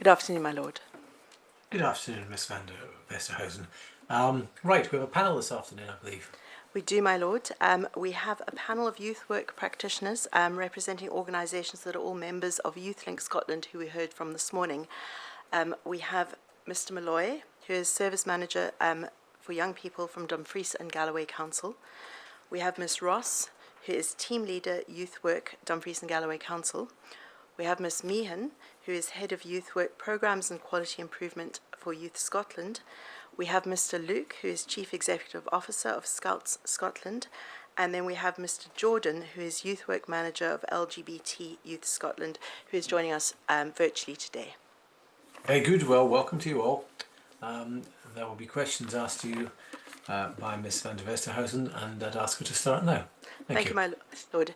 Good afternoon, my lord. Good afternoon, Miss van der Westhuizen. Right, we have a panel this afternoon, I believe. We do, my lord. We have a panel of youth work practitioners representing organisations that are all members of YouthLink Scotland, who we heard from this morning. We have Mr Malloy, who is Service Manager for Young People from Dumfries and Galloway Council. We have Ms Ross, who is Team Leader Youth Work Dumfries and Galloway Council. We have Ms Meehan, who is Head of Youth Work Programmes and Quality Improvement for Youth Scotland. We have Mr Luke, who is Chief Executive Officer of Scouts Scotland. And then we have Mr Jordan, who is Youth Work Manager of LGBT Youth Scotland, who is joining us virtually today. Very good. Well, welcome to you all. There will be questions asked to you by Miss van der Westhuizen, and I'd ask her to start now. Thank you, my lord.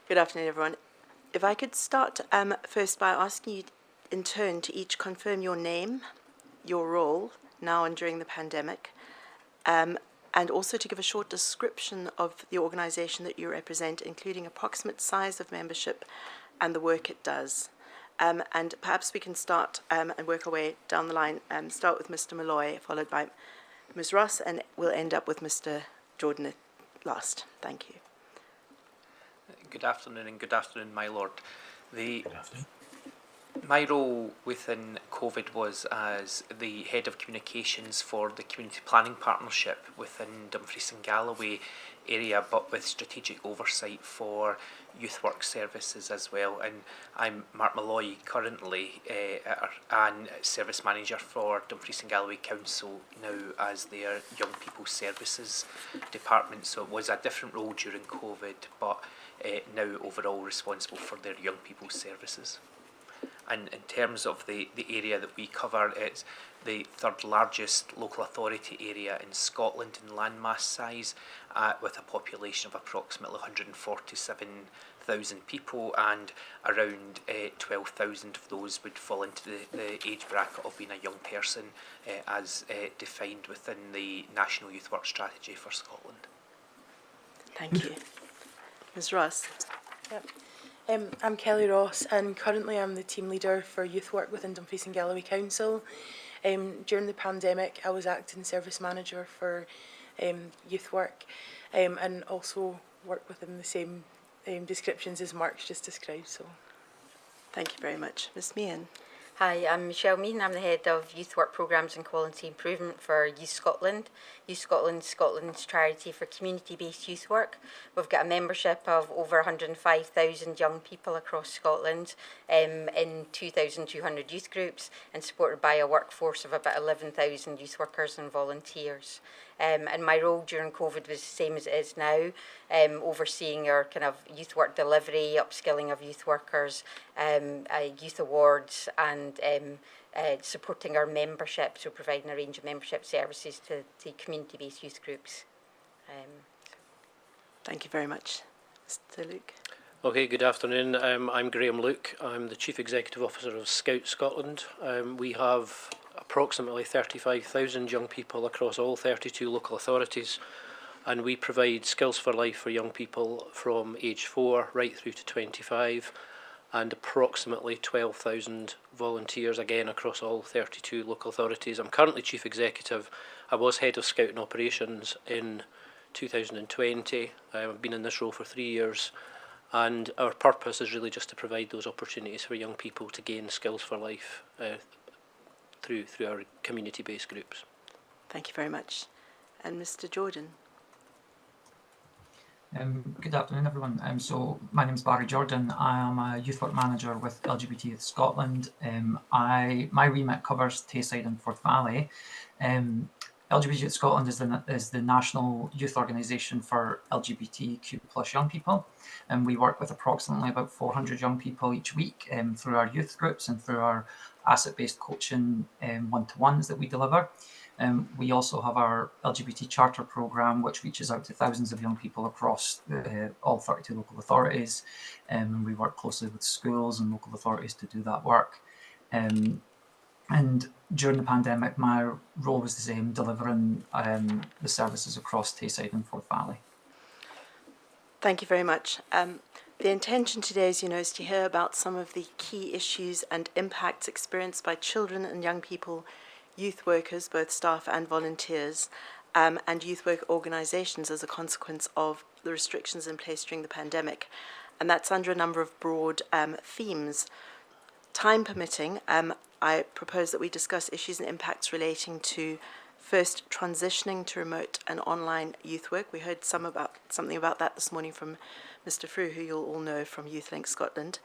Good afternoon, everyone. If I could start first by asking you in turn to each confirm your name, your role now and during the pandemic, and also to give a short description of the organisation that you represent, including approximate size of membership and the work it does. And perhaps we can start and work our way down the line, start with Mr Malloy, followed by Ms Ross, and we'll end up with Mr Jordan at last. Thank you. Good afternoon, and good afternoon, my lord. Good afternoon. My role within COVID was as the Head of Communications for the Community Planning Partnership within Dumfries and Galloway area, but with strategic oversight for youth work services as well. And I'm Mark Malloy, currently and Service Manager for Dumfries and Galloway Council, now as their Young People Services Department. So it was a different role during COVID, but now overall responsible for their young people services. And in terms of the area that we cover, it's the third largest local authority area in Scotland in landmass size, with a population of approximately 147,000 people, and around 12,000 of those would fall into the age bracket of being a young person, as defined within the National Youth Work Strategy for Scotland. Thank you. Ms Ross. Yep. I'm Kelly Ross, and currently I'm the team leader for youth work within Dumfries and Galloway Council. During the pandemic, I was acting service manager for youth work, and also work within the same descriptions as Mark's just described. So, thank you very much, Ms Meehan. Hi, I'm Michelle Meehan. I'm the Head of Youth Work Programmes and Quality Improvement for Youth Scotland. Youth Scotland is Scotland's charity for community-based youth work. We've got a membership of over 105,000 young people across Scotland in 2,200 youth groups, and supported by a workforce of about 11,000 youth workers and volunteers. And my role during COVID was the same as it is now, overseeing our kind of youth work delivery, upskilling of youth workers, youth awards, and supporting our membership, so providing a range of membership services to community-based youth groups. Thank you very much. Mr Luke. Okay, good afternoon. I'm Graham Luke. I'm the Chief Executive Officer of Scouts Scotland. We have approximately 35,000 young people across all 32 local authorities, and we provide skills for life for young people from age 4 right through to 25, and approximately 12,000 volunteers again across all 32 local authorities. I'm currently Chief Executive. I was Head of Scouting Operations in 2020. I've been in this role for 3 years, and our purpose is really just to provide those opportunities for young people to gain skills for life through our community-based groups. Thank you very much. And Mr Jordan. Good afternoon, everyone. So my name is Barry Jordan. I am a youth work manager with LGBT Youth Scotland. My remit covers Tayside and Forth Valley. LGBT Youth Scotland is the national youth organisation for LGBTQ plus young people, and we work with approximately about 400 young people each week through our youth groups and through our asset-based coaching one-to-ones that we deliver. We also have our LGBT Charter programme, which reaches out to thousands of young people across all 32 local authorities. And we work closely with schools and local authorities to do that work. And during the pandemic, my role was the same, delivering the services across Tayside and Forth Valley. Thank you very much. The intention today, as you know, is to hear about some of the key issues and impacts experienced by children and young people, youth workers, both staff and volunteers, and youth work organisations as a consequence of the restrictions in place during the pandemic. And that's under a number of broad themes. Time permitting, I propose that we discuss issues and impacts relating to, first, transitioning to remote and online youth work. We heard something about that this morning from Mr. Frew, who you'll all know from YouthLink Scotland.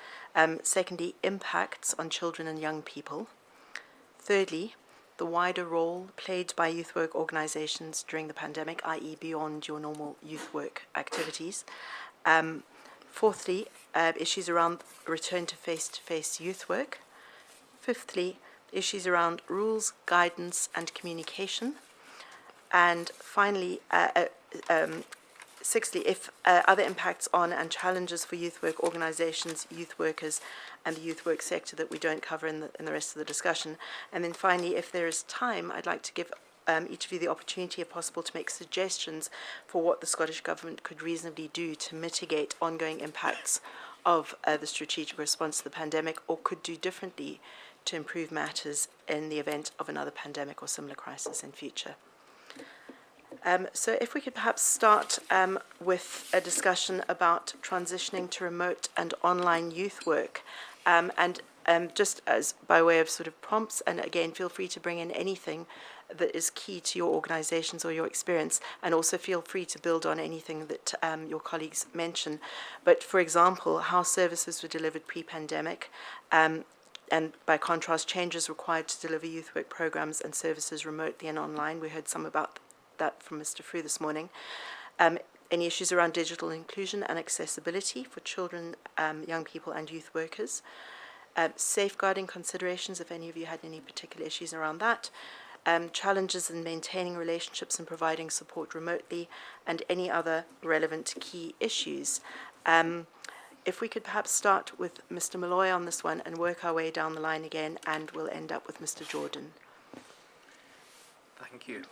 Secondly, impacts on children and young people. Thirdly, the wider role played by youth work organisations during the pandemic, i.e. beyond your normal youth work activities. Fourthly, issues around return to face-to-face youth work. Fifthly, issues around rules, guidance and communication. And finally, sixthly, if other impacts on and challenges for youth work organisations, youth workers and the youth work sector that we don't cover in the rest of the discussion. And then finally, if there is time, I'd like to give each of you the opportunity, if possible, to make suggestions for what the Scottish Government could reasonably do to mitigate ongoing impacts of the strategic response to the pandemic, or could do differently to improve matters in the event of another pandemic or similar crisis in future. So if we could perhaps start with a discussion about transitioning to remote and online youth work. And just as by way of sort of prompts, and again, feel free to bring in anything that is key to your organisations or your experience, and also feel free to build on anything that your colleagues mention. But for example, how services were delivered pre-pandemic, and by contrast, changes required to deliver youth work programmes and services remotely and online. We heard some about that from Mr. Frew this morning. Any issues around digital inclusion and accessibility for children, young people and youth workers. Safeguarding considerations, if any of you had any particular issues around that. Challenges in maintaining relationships and providing support remotely, and any other relevant key issues. If we could perhaps start with Mr. Malloy on this one and work our way down the line again, and we'll end up with Mr. Jordan. Thank you.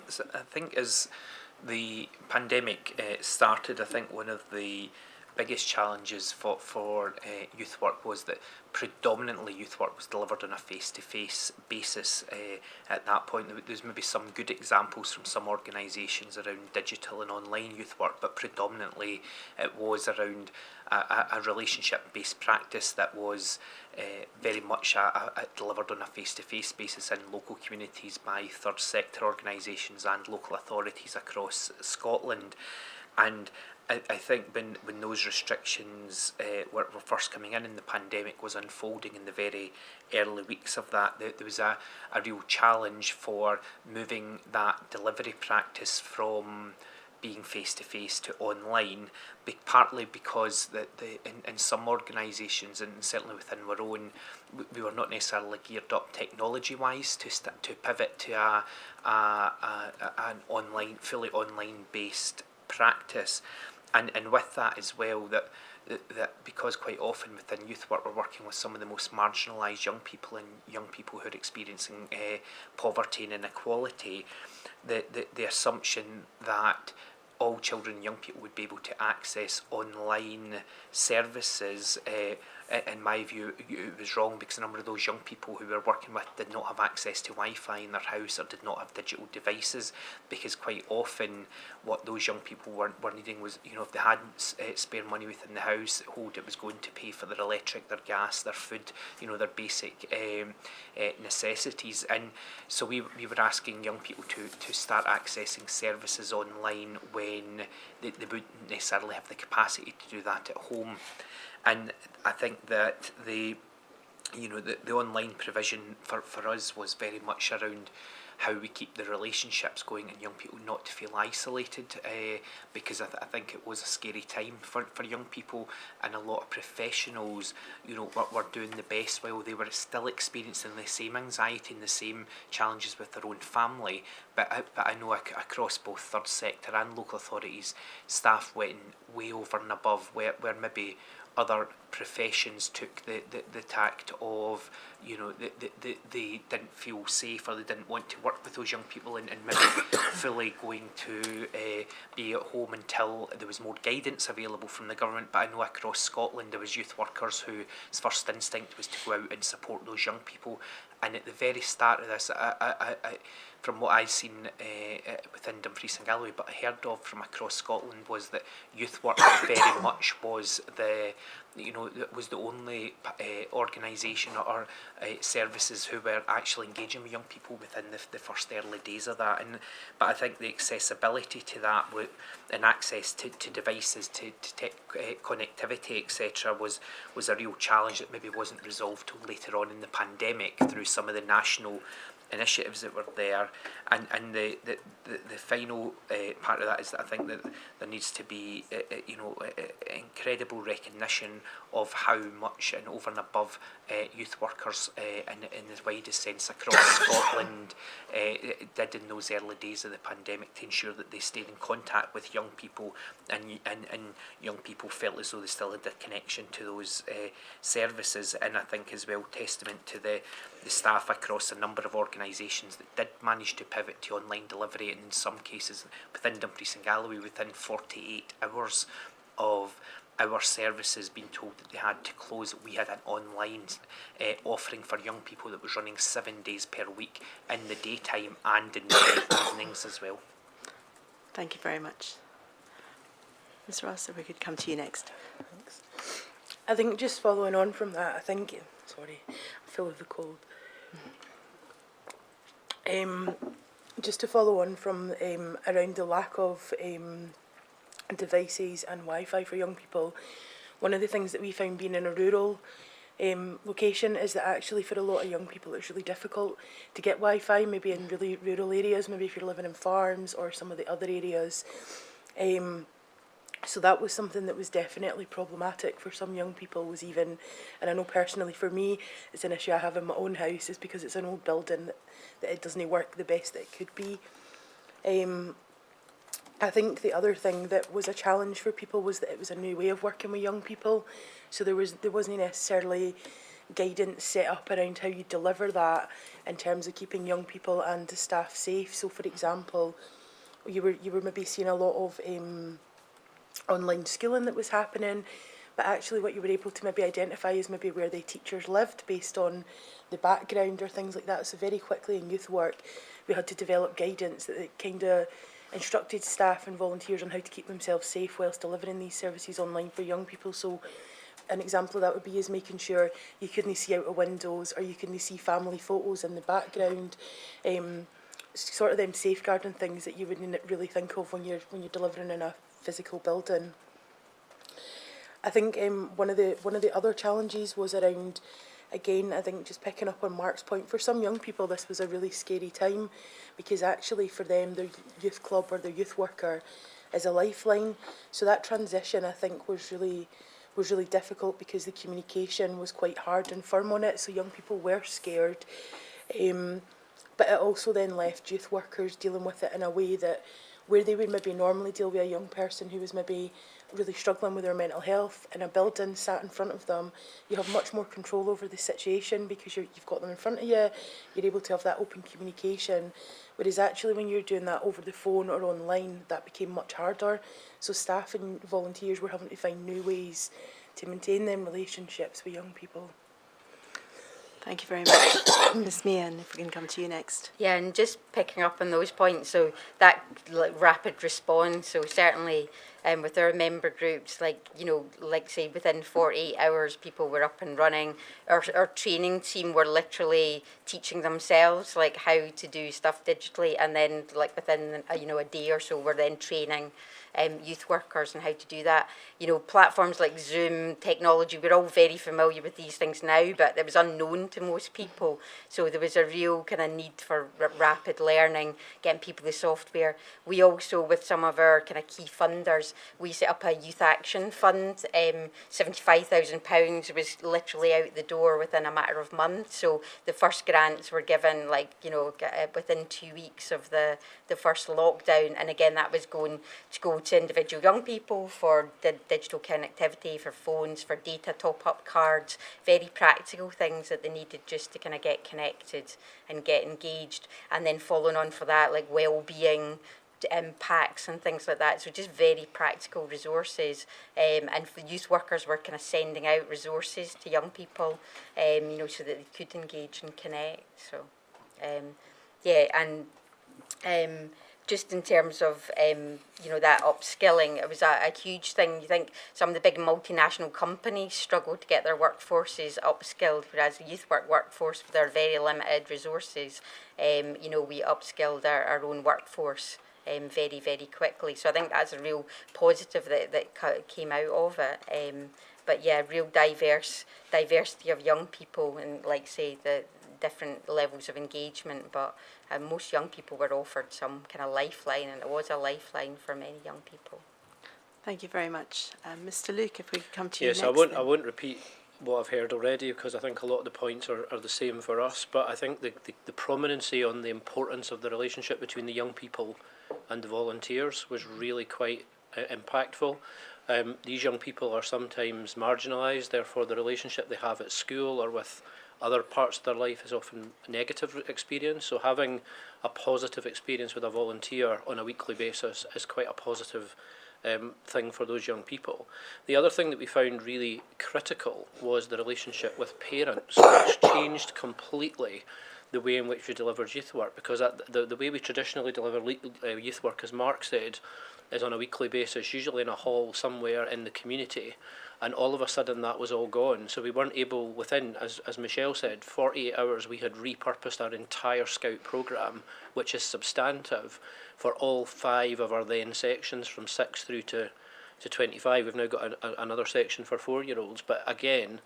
So I think as the pandemic started, I think one of the biggest challenges for youth work was that predominantly youth work was delivered on a face-to-face basis. At that point, there's maybe some good examples from some organisations around digital and online youth work, but predominantly it was around a relationship-based practice that was very much delivered on a face-to-face basis in local communities by third sector organisations and local authorities across Scotland. And I think when those restrictions were first coming in the pandemic was unfolding in the very early weeks of that, there was a real challenge for moving that delivery practice from being face-to-face to online, partly because in some organisations, and certainly within our own, we were not necessarily geared up technology-wise to pivot to an online, fully online-based practice. And with that as well, that because quite often within youth work we're working with some of the most marginalised young people and young people who are experiencing poverty and inequality, the assumption that all children and young people would be able to access online services, in my view, it was wrong, because a number of those young people who we were working with did not have access to Wi-Fi in their house or did not have digital devices, because quite often what those young people were needing was, if they had spare money within the house, it was going to pay for their electric, their gas, their food, their basic necessities. And so we were asking young people to start accessing services online when they wouldn't necessarily have the capacity to do that at home. And I think that the online provision for us was very much around how we keep the relationships going and young people not to feel isolated, because I think it was a scary time for young people, and a lot of professionals were doing the best while they were still experiencing the same anxiety and the same challenges with their own family, but I know across both third sector and local authorities, staff went way over and above where maybe other professions took the tact of, you know, they didn't feel safe, or they didn't want to work with those young people, and maybe fully going to be at home until there was more guidance available from the government. But I know across Scotland there was youth workers whose first instinct was to go out and support those young people. And at the very start of this, I from what I've seen within Dumfries and Galloway, but I heard of from across Scotland, was that youth work very much was the only organisation or services who were actually engaging with young people within the first early days of that. But I think the accessibility to that and access to devices, to tech connectivity, etc., was a real challenge that maybe wasn't resolved till later on in the pandemic through some of the national initiatives that were there. And the final part of that is that I think that there needs to be incredible recognition of how much and over and above youth workers in the widest sense across Scotland did in those early days of the pandemic to ensure that they stayed in contact with young people, and young people felt as though they still had a connection to those services. And I think as well testament to the staff across a number of organisations that did manage to pivot to online delivery, and in some cases within Dumfries and Galloway within 48 hours of our services being told that they had to close, we had an online offering for young people that was running 7 days per week in the daytime and in the evenings as well. Thank you very much. Ms. Ross, if we could come to you next. Thanks. I think just following on from that, I think, sorry, I'm full of the cold. Just to follow on from around the lack of devices and Wi-Fi for young people, one of the things that we found being in a rural location is that actually for a lot of young people it's really difficult to get Wi-Fi, maybe in really rural areas, maybe if you're living in farms or some of the other areas. So that was something that was definitely problematic for some young people, was even, and I know personally for me, it's an issue I have in my own house, is because it's an old building that it doesn't work the best that it could be. I think the other thing that was a challenge for people was that it was a new way of working with young people, so there wasn't necessarily guidance set up around how you deliver that in terms of keeping young people and the staff safe. So for example, you were maybe seeing a lot of online schooling that was happening, but actually what you were able to maybe identify is maybe where the teachers lived based on the background or things like that. So very quickly in youth work we had to develop guidance that kind of instructed staff and volunteers on how to keep themselves safe whilst delivering these services online for young people. So an example of that would be is making sure you couldn't see out of windows, or you couldn't see family photos in the background, sort of them safeguarding things that you wouldn't really think of when you're delivering in a physical building. I think one of the other challenges was around, again, I think just picking up on Mark's point, for some young people this was a really scary time, because actually for them their youth club or their youth worker is a lifeline. So that transition I think was really difficult, because the communication was quite hard and firm on it, so young people were scared. But it also then left youth workers dealing with it in a way that where they would maybe normally deal with a young person who was maybe really struggling with their mental health in a building sat in front of them, you have much more control over the situation because you've got them in front of you, you're able to have that open communication, whereas actually when you're doing that over the phone or online, that became much harder. So staff and volunteers were having to find new ways to maintain them relationships with young people. Thank you very much. Ms. Meehan, if we can come to you next. Yeah, and just picking up on those points, so that rapid response, so certainly with our member groups, like say within 48 hours people were up and running. Our training team were literally teaching themselves like how to do stuff digitally, and then like within a day or so we're then training youth workers and how to do that. Platforms like Zoom, technology, we're all very familiar with these things now, but it was unknown to most people. So there was a real kind of need for rapid learning, getting people the software. We also, with some of our kind of key funders, members, we set up a youth action fund. £75,000 was literally out the door within a matter of months. So the first grants were given within 2 weeks of the first lockdown. And again, that was going to individual young people for digital connectivity, for phones, for data top-up cards, very practical things that they needed just to kind of get connected and get engaged. And then following on for that, like well-being packs and things like that. So just very practical resources. And the youth workers were kind of sending out resources to young people, so that they could engage and connect. So, just in terms of, that upskilling, it was a huge thing. You think some of the big multinational companies struggled to get their workforces upskilled, whereas the youth workforce, with our very limited resources, we upskilled our own workforce very, very quickly. So I think that's a real positive that came out of it. But yeah, real diversity of young people, and like say the different levels of engagement, but most young people were offered some kind of lifeline, and it was a lifeline for many young people. Thank you very much. Mr. Luke, if we could come to you Yes, next. I won't repeat what I've heard already, because I think a lot of the points are the same for us, but I think the prominency on the importance of the relationship between the young people and the volunteers was really quite impactful. These young people are sometimes marginalised, therefore the relationship they have at school or with other parts of their life is often a negative experience. So having a positive experience with a volunteer on a weekly basis is quite a positive thing for those young people. The other thing that we found really critical was the relationship with parents, which changed completely the way in which we delivered youth work, because the way we traditionally deliver youth work, as Mark said, is on a weekly basis, usually in a hall somewhere in the community, and all of a sudden that was all gone. So we weren't able, within, as Michelle said, 48 hours we had repurposed our entire Scout programme, which is substantive, for all 5 of our then sections from 6 through to 25. We've now got another section for 4-year-olds, but again,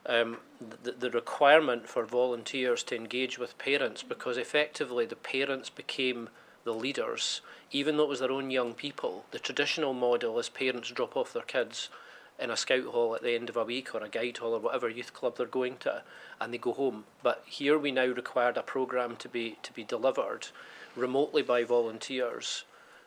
the requirement for volunteers to engage with parents, because effectively the parents became the leaders, even though it was their own young people. The traditional model is parents drop off their kids in a scout hall at the end of a week, or a guide hall, or whatever youth club they're going to, and they go home. But here we now required a programme to be delivered remotely by volunteers,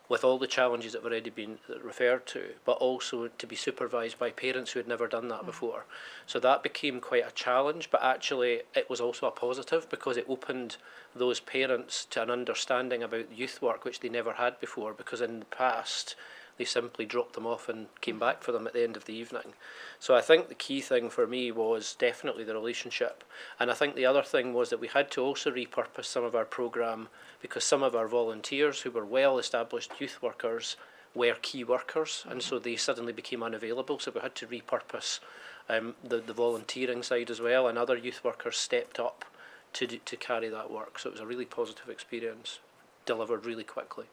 with all the challenges that have already been referred to, but also to be supervised by parents who had never done that before. So that became quite a challenge, but actually it was also a positive, because it opened those parents to an understanding about youth work which they never had before, because in the past they simply dropped them off and came back for them at the end of the evening. So I think the key thing for me was definitely the relationship. And I think the other thing was that we had to also repurpose some of our programme, because some of our volunteers who were well-established youth workers were key workers, and so they suddenly became unavailable. So we had to repurpose the volunteering side as well, and other youth workers stepped up to carry that work. So it was a really positive experience, delivered really quickly.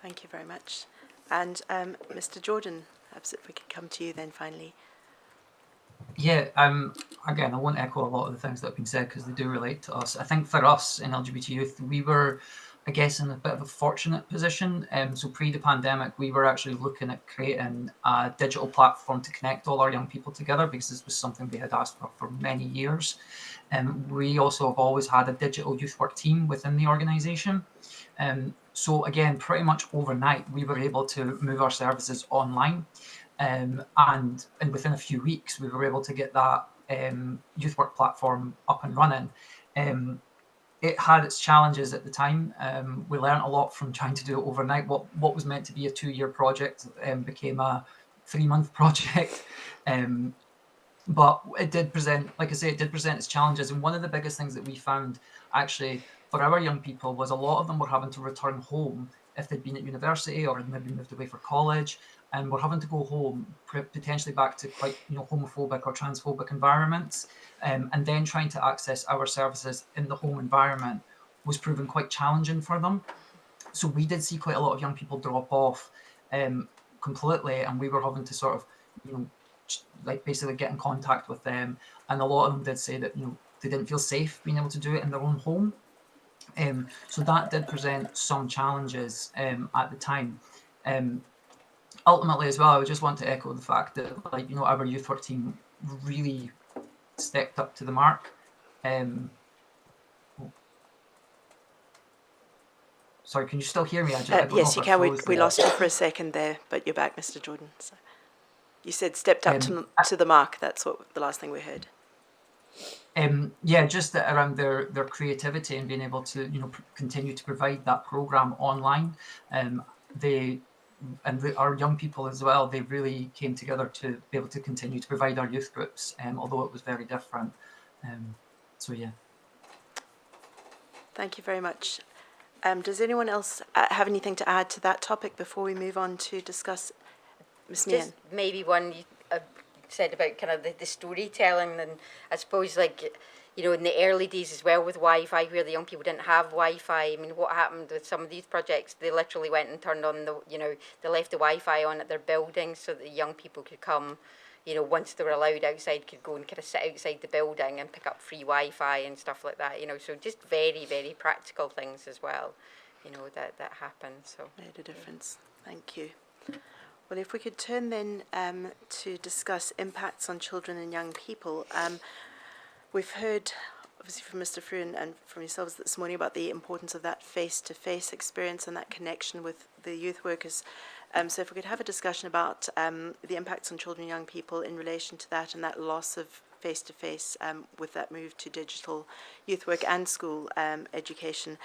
Thank you very much. And Mr. Jordan, perhaps if we could come to you then finally. Yeah, again, I won't echo a lot of the things that have been said, because they do relate to us. I think for us in LGBT youth, we were, I guess, in a bit of a fortunate position. So pre the pandemic, we were actually looking at creating a digital platform to connect all our young people together, because this was something we had asked for many years. We also have always had a digital youth work team within the organisation. So again, pretty much overnight, we were able to move our services online. And within a few weeks, we were able to get that youth work platform up and running. It had its challenges at the time. We learned a lot from trying to do it overnight. What was meant to be a 2-year project became a 3-month project. But it did present, like I say, it did present its challenges. And one of the biggest things that we found actually for our young people was a lot of them were having to return home if they'd been at university or had maybe moved away for college, and were having to go home potentially back to quite homophobic or transphobic environments, and then trying to access our services in the home environment was proving quite challenging for them. So we did see quite a lot of young people drop off completely, and we were having to sort of like basically get in contact with them, and a lot of them did say that they didn't feel safe being able to do it in their own home. So that did present some challenges at the time. ultimately as well, I would just want to echo the fact that, like, you know, our youth work team really stepped up to the mark. Sorry, can you still hear me? I don't know Yes, if you I can. froze We there. lost you for a second there, but you're back, Mr. Jordan. So you said stepped up to the mark. That's what the last thing we heard. Yeah, just that around their creativity and being able to, you know, continue to provide that program online. Our young people as well, they really came together to be able to continue to provide our youth groups, although it was very different. So yeah. Thank you very much. Does anyone else have anything to add to that topic before we move on to discuss Ms. Meehan? Just maybe one you said about kind of the storytelling, and I suppose, like, you know, in the early days as well with Wi-Fi, where the young people didn't have Wi-Fi. I mean, what happened with some of these projects, they literally went and turned on they left the Wi-Fi on at their buildings so that the young people could come, you know, once they were allowed outside, could go and kind of sit outside the building and pick up free Wi-Fi and stuff like that, you know, so just very, very practical things as well, you know, that happen. So Made a difference. Thank you. Well, if we could turn then to discuss impacts on children and young people. We've heard, obviously, from Mr. Frew and from yourselves this morning about the importance of that face-to-face experience and that connection with the youth workers. So if we could have a discussion about the impacts on children and young people in relation to that and that loss of face-to-face with that move to digital youth work and school education.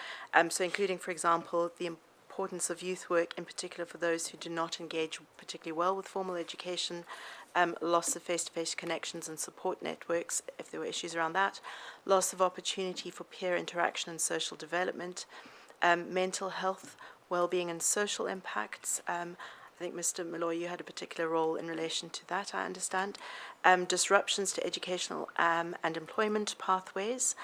So including, for example, the importance of youth work, in particular for those who do not engage particularly well with formal education, loss of face-to-face connections and support networks, if there were issues around that, loss of opportunity for peer interaction and social development, mental health, well-being and social impacts. I think, Mr. Malloy, you had a particular role in relation to that, I understand. Disruptions to educational and employment pathways,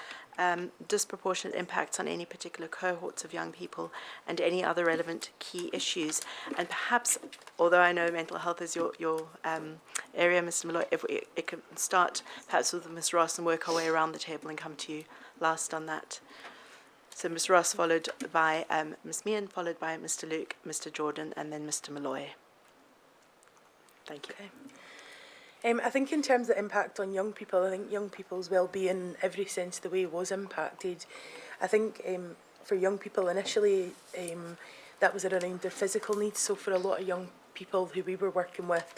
disproportionate impacts on any particular cohorts of young people, and any other relevant key issues. And perhaps, although I know mental health is your area, Mr. Malloy, if it could start perhaps with Ms. Ross and work our way around the table and come to you last on that. So Ms. Ross, followed by Ms. Meehan, followed by Mr. Luke, Mr. Jordan, and then Mr. Malloy. Thank you. Okay. I think in terms of impact on young people, I think young people's well-being, in every sense the way was impacted. I think for young people initially, that was around their physical needs. So for a lot of young people who we were working with,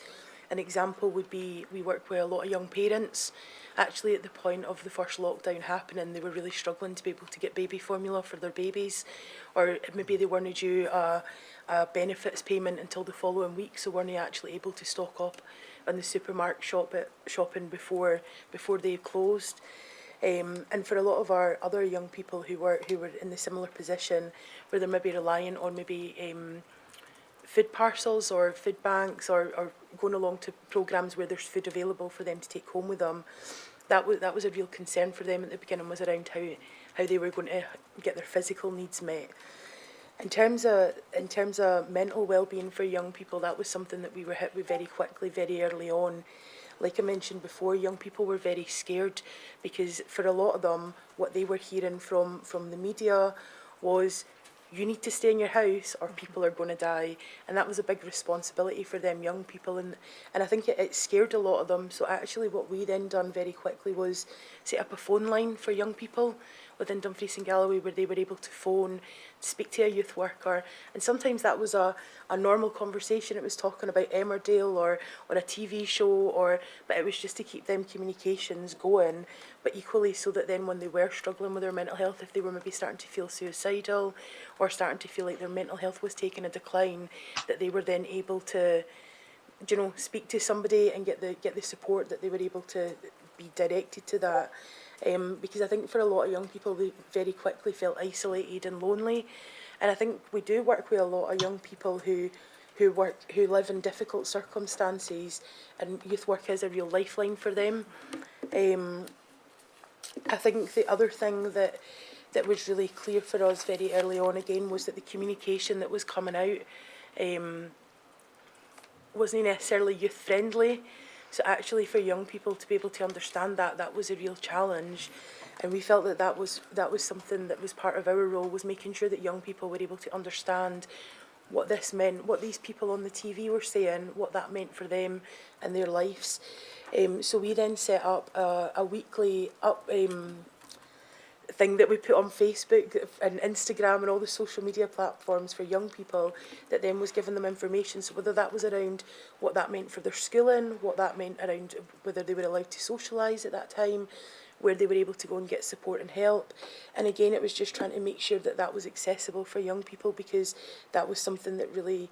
an example would be we work with a lot of young parents. Actually, at the point of the first lockdown happening, they were really struggling to be able to get baby formula for their babies, or maybe they weren't due a benefits payment until the following week, so weren't actually able to stock up on the supermarket shopping before they closed. And for a lot of our other young people who were in the similar position, where they're maybe reliant on maybe food parcels or food banks, or going along to programmes where there's food available for them to take home with them, that was a real concern for them at the beginning, was around how they were going to get their physical needs met. In terms of mental well-being for young people, that was something that we were hit with very quickly, very early on. Like I mentioned before, young people were very scared because for a lot of them, what they were hearing from the media was, you need to stay in your house or people are going to die. And that was a big responsibility for them young people. And I think it scared a lot of them. So actually what we then done very quickly was set up a phone line for young people within Dumfries and Galloway, where they were able to phone, speak to a youth worker. And sometimes that was a normal conversation. It was talking about Emmerdale or a TV show, but it was just to keep them communications going. But equally so that then when they were struggling with their mental health, if they were maybe starting to feel suicidal or starting to feel like their mental health was taking a decline, that they were then able to, you know, speak to somebody and get the support that they were able to be directed to that. Because I think for a lot of young people, they very quickly felt isolated and lonely. And I think we do work with a lot of young people who live in difficult circumstances, and youth work is a real lifeline for them. I think the other thing that was really clear for us very early on again was that the communication that was coming out wasn't necessarily youth friendly. So actually for young people to be able to understand that was a real challenge. And we felt that was something that was part of our role, was making sure that young people were able to understand what this meant, what these people on the TV were saying, what that meant for them and their lives. So we then set up a weekly thing that we put on Facebook and Instagram and all the social media platforms for young people that then was giving them information. So whether that was around what that meant for their schooling, what that meant around whether they were allowed to socialise at that time, where they were able to go and get support and help. And again, it was just trying to make sure that that was accessible for young people, because that was something that really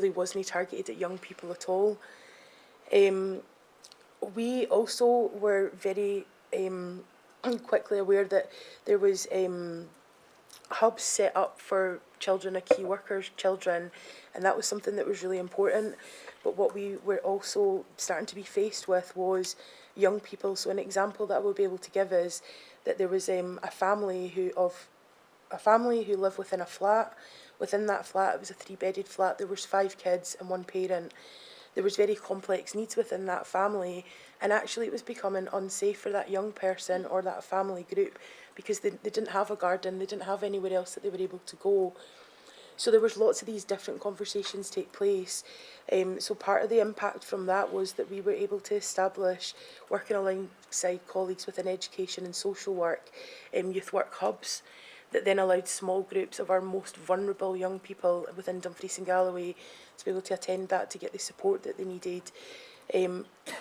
wasn't targeted at young people at all. We also were very quickly aware that there was hubs set up for children of key workers' children, and that was something that was really important. But what we were also starting to be faced with was young people. So an example that I will be able to give is that there was a family who lived within a flat. Within that flat, it was a 3-bedded flat. There was 5 kids and 1 parent. There was very complex needs within that family, and actually it was becoming unsafe for that young person or that family group, because they didn't have a garden, they didn't have anywhere else that they were able to go. So there was lots of these different conversations take place. So part of the impact from that was that we were able to establish, working alongside colleagues within education and social work, youth work hubs that then allowed small groups of our most vulnerable young people within Dumfries and Galloway to be able to attend that, to get the support that they needed.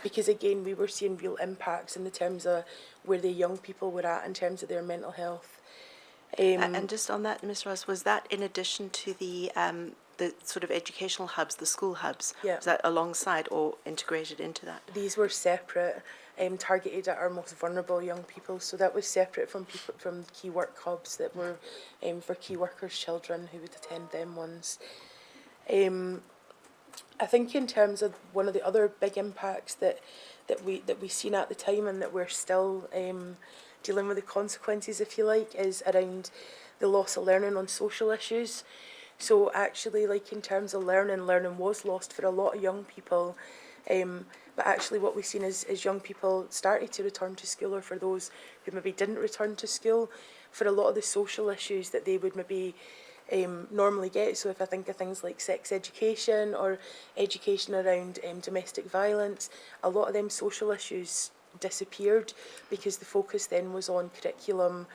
Because again, we were seeing real impacts in the terms of where the young people were at in terms of their mental health. And just on that, Ms. Ross, was that in addition to the sort of educational hubs, the school hubs? Yeah. Was that alongside or integrated into that? These were separate, targeted at our most vulnerable young people. So that was separate from key work hubs that were for key workers' children who would attend them ones. I think in terms of one of the other big impacts that we seen at the time, and that we're still dealing with the consequences, if you like, is around the loss of learning on social issues. So actually, like in terms of learning was lost for a lot of young people. But actually what we've seen is young people started to return to school, or for those who maybe didn't return to school, for a lot of the social issues that they would maybe normally get. So if I think of things like sex education or education around domestic violence, a lot of them social issues disappeared, because the focus then was on curriculum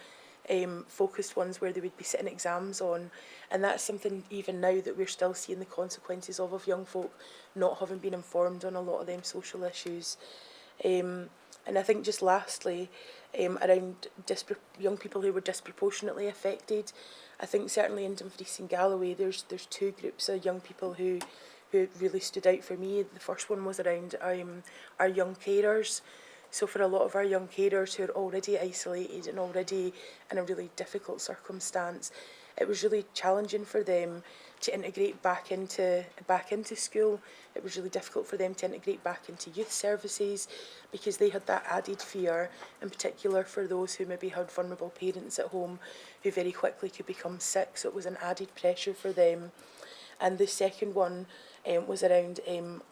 focused ones where they would be sitting exams on. And that's something even now that we're still seeing the consequences of young folk not having been informed on a lot of them social issues. And I think just lastly, around young people who were disproportionately affected, I think certainly in Dumfries and Galloway there's 2 groups of young people who really stood out for me. The first one was around our young carers. So for a lot of our young carers who are already isolated and already in a really difficult circumstance, it was really challenging for them to integrate back into school. It was really difficult for them to integrate back into youth services, because they had that added fear, in particular for those who maybe had vulnerable parents at home who very quickly could become sick. So it was an added pressure for them. And the second one was around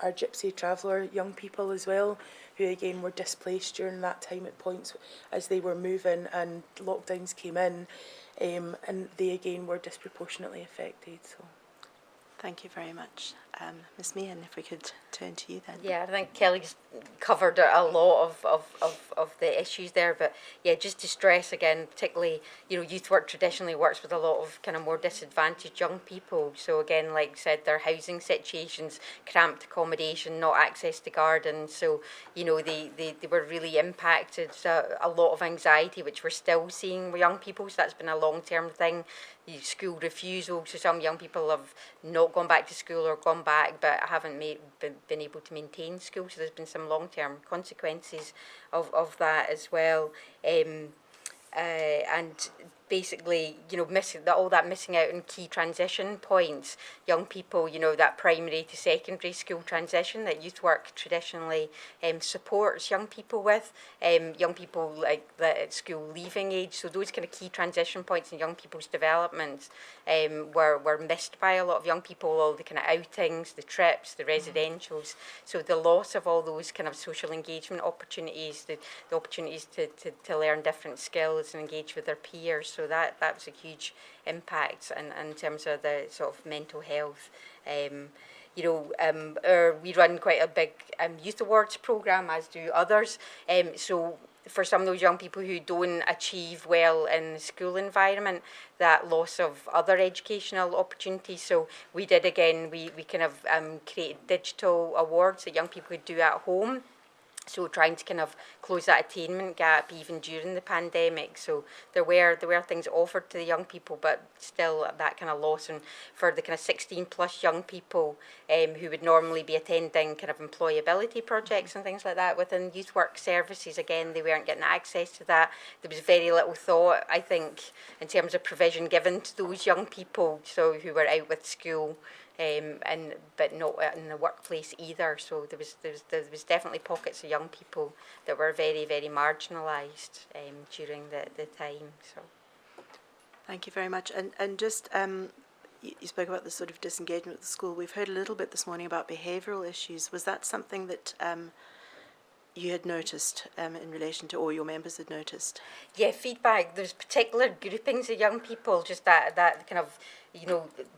our gypsy traveller young people as well, who again were displaced during that time at points as they were moving and lockdowns came in, and they again were disproportionately affected. So. Thank you very much. Ms. Meehan, if we could turn to you then. Yeah, I think Kelly's covered a lot of the issues there, but yeah, just to stress again, particularly, youth work traditionally works with a lot of kind of more disadvantaged young people. So again, like I said, their housing situations, cramped accommodation, not access to gardens. So, they were really impacted. A lot of anxiety, which we're still seeing with young people. So that's been a long-term thing. School refusal. So some young people have not gone back to school or gone back, but haven't been able to maintain school. So there's been some long-term consequences of that as well. And basically, all that missing out on key transition points, young people, that primary to secondary school transition that youth work traditionally supports young people with, young people like that at school leaving age. So those kind of key transition points in young people's development were missed by a lot of young people, all the kind of outings, the trips, the residentials. So the loss of all those kind of social engagement opportunities, the opportunities to learn different skills and engage with their peers. So that was a huge impact, and in terms of the sort of mental health. We run quite a big youth awards programme, as do others. So for some of those young people who don't achieve well in the school environment, that loss of other educational opportunities. So we did, again, we kind of created digital awards that young people could do at home. So trying to kind of close that attainment gap even during the pandemic. So there were things offered to the young people, but still that kind of loss. And for the kind of 16 plus young people who would normally be attending kind of employability projects and things like that within youth work services, again, they weren't getting access to that. There was very little thought, I think, in terms of provision given to those young people, so who were out with school. But not in the workplace either. So there was definitely pockets of young people that were very, very marginalised during the time. So, Thank you very much. And just you spoke about the sort of disengagement with the school. We've heard a little bit this morning about behavioural issues. Was that something that you had noticed in relation to, or your members had noticed? Yeah, feedback. There's particular groupings of young people, just that kind of,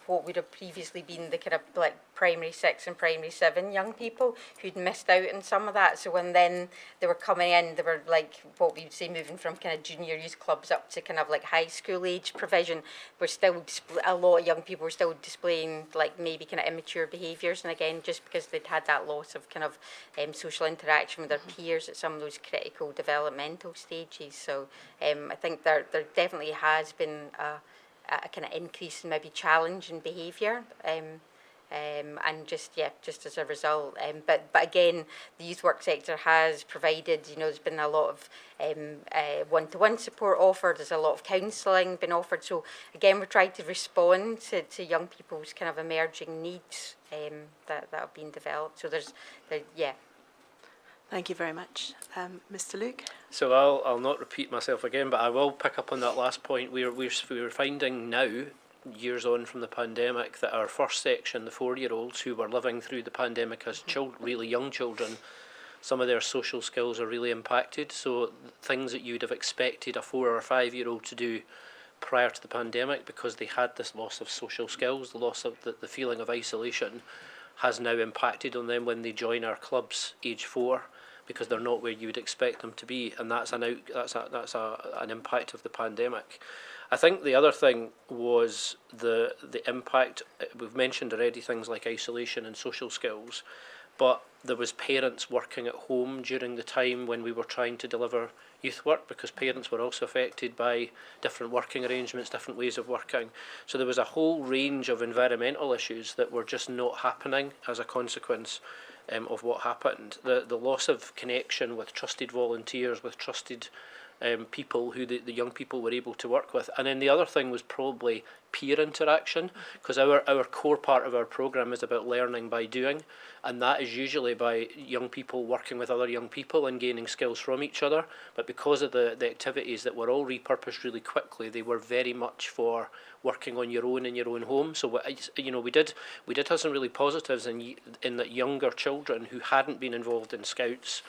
what would have previously been the kind of like primary 6 and primary 7 young people who'd missed out on some of that. So when then they were coming in, they were like what we would say moving from kind of junior youth clubs up to kind of like high school age provision. We're still a lot of young people were still displaying like maybe kind of immature behaviours, and again just because they'd had that loss of kind of social interaction with their peers at some of those critical developmental stages. So I think there definitely has been a kind of increase in maybe challenge in behaviour, and just as a result. But again, the youth work sector has provided, there's been a lot of one-to-one support offered, there's a lot of counselling been offered. So again, we're trying to respond to young people's kind of emerging needs that have been developed. So yeah. Thank you very much. Mr. Luke? So I'll not repeat myself again, but I will pick up on that last point. We're finding now, years on from the pandemic, that our first section, the 4-year-olds who were living through the pandemic as really young children, some of their social skills are really impacted. So things that you'd have expected a 4 or 5-year-old to do prior to the pandemic, because they had this loss of social skills, the loss of the feeling of isolation, has now impacted on them when they join our clubs age 4, because they're not where you would expect them to be, and that's an impact of the pandemic. I think the other thing was the impact. We've mentioned already things like isolation and social skills, but there was parents working at home during the time when we were trying to deliver youth work, because parents were also affected by different working arrangements, different ways of working. So there was a whole range of environmental issues that were just not happening as a consequence of what happened. The loss of connection with trusted volunteers, with trusted people who the young people were able to work with. And then the other thing was probably peer interaction, because our core part of our programme is about learning by doing, and that is usually by young people working with other young people and gaining skills from each other. But because of the activities that were all repurposed really quickly, they were very much for working on your own in your own home. So we did have some really positives in that younger children who hadn't been involved in Scouts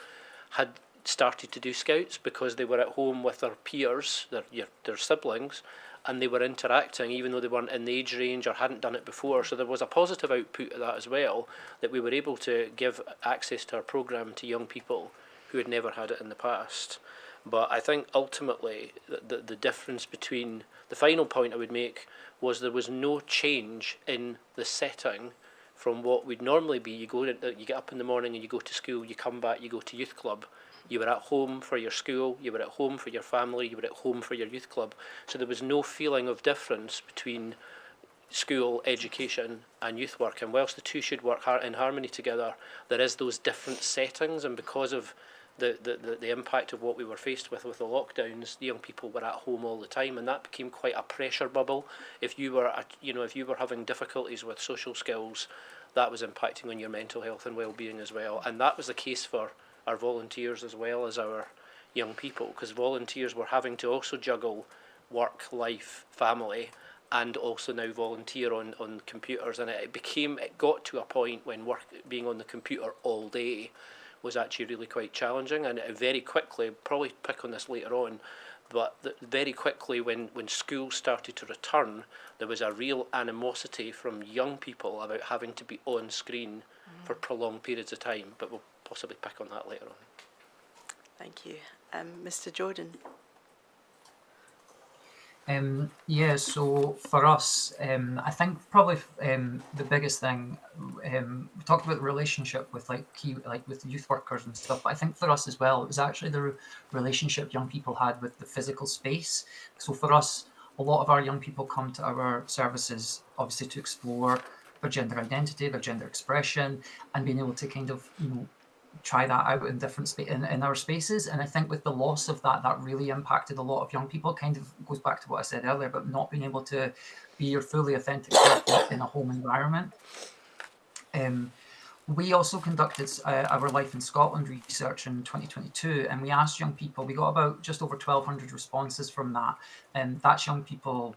had started to do Scouts because they were at home with their peers, their siblings, and they were interacting even though they weren't in the age range or hadn't done it before. So there was a positive output of that as well, that we were able to give access to our programme to young people who had never had it in the past. But I think ultimately the difference between, the final point I would make was there was no change in the setting from what would normally be. You get up in the morning and you go to school, you come back, you go to youth club. You were at home for your school, you were at home for your family, you were at home for your youth club. So there was no feeling of difference between school, education and youth work. And whilst the two should work in harmony together, there is those different settings, and because of the impact of what we were faced with the lockdowns, the young people were at home all the time, and that became quite a pressure bubble. If you were having difficulties with social skills, that was impacting on your mental health and well-being as well. And that was the case for our volunteers as well as our young people, because volunteers were having to also juggle work, life, family, and also now volunteer on computers. And it got to a point when being on the computer all day was actually really quite challenging, and it very quickly, probably pick on this later on, but very quickly when schools started to return, there was a real animosity from young people about having to be on screen for prolonged periods of time, but we'll possibly pick on that later on. Thank you. Mr. Jordan. Yeah, so for us, I think probably the biggest thing, we talked about the relationship with with youth workers and stuff, but I think for us as well, it was actually the relationship young people had with the physical space. So for us, a lot of our young people come to our services obviously to explore their gender identity, their gender expression, and being able to kind of, try that out in different in our spaces. And I think with the loss of that, that really impacted a lot of young people. Kind of goes back to what I said earlier, but not being able to be your fully authentic self in a home environment. We also conducted our Life in Scotland research in 2022, and we asked young people, we got about just over 1,200 responses from that, and that's young people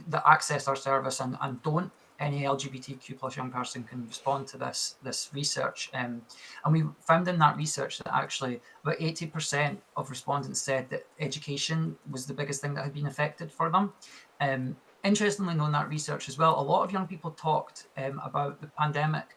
that access our service and don't. Any LGBTQ plus young person can respond to this research. And we found in that research that actually about 80% of respondents said that education was the biggest thing that had been affected for them. Interestingly, in that research as well, a lot of young people talked about the pandemic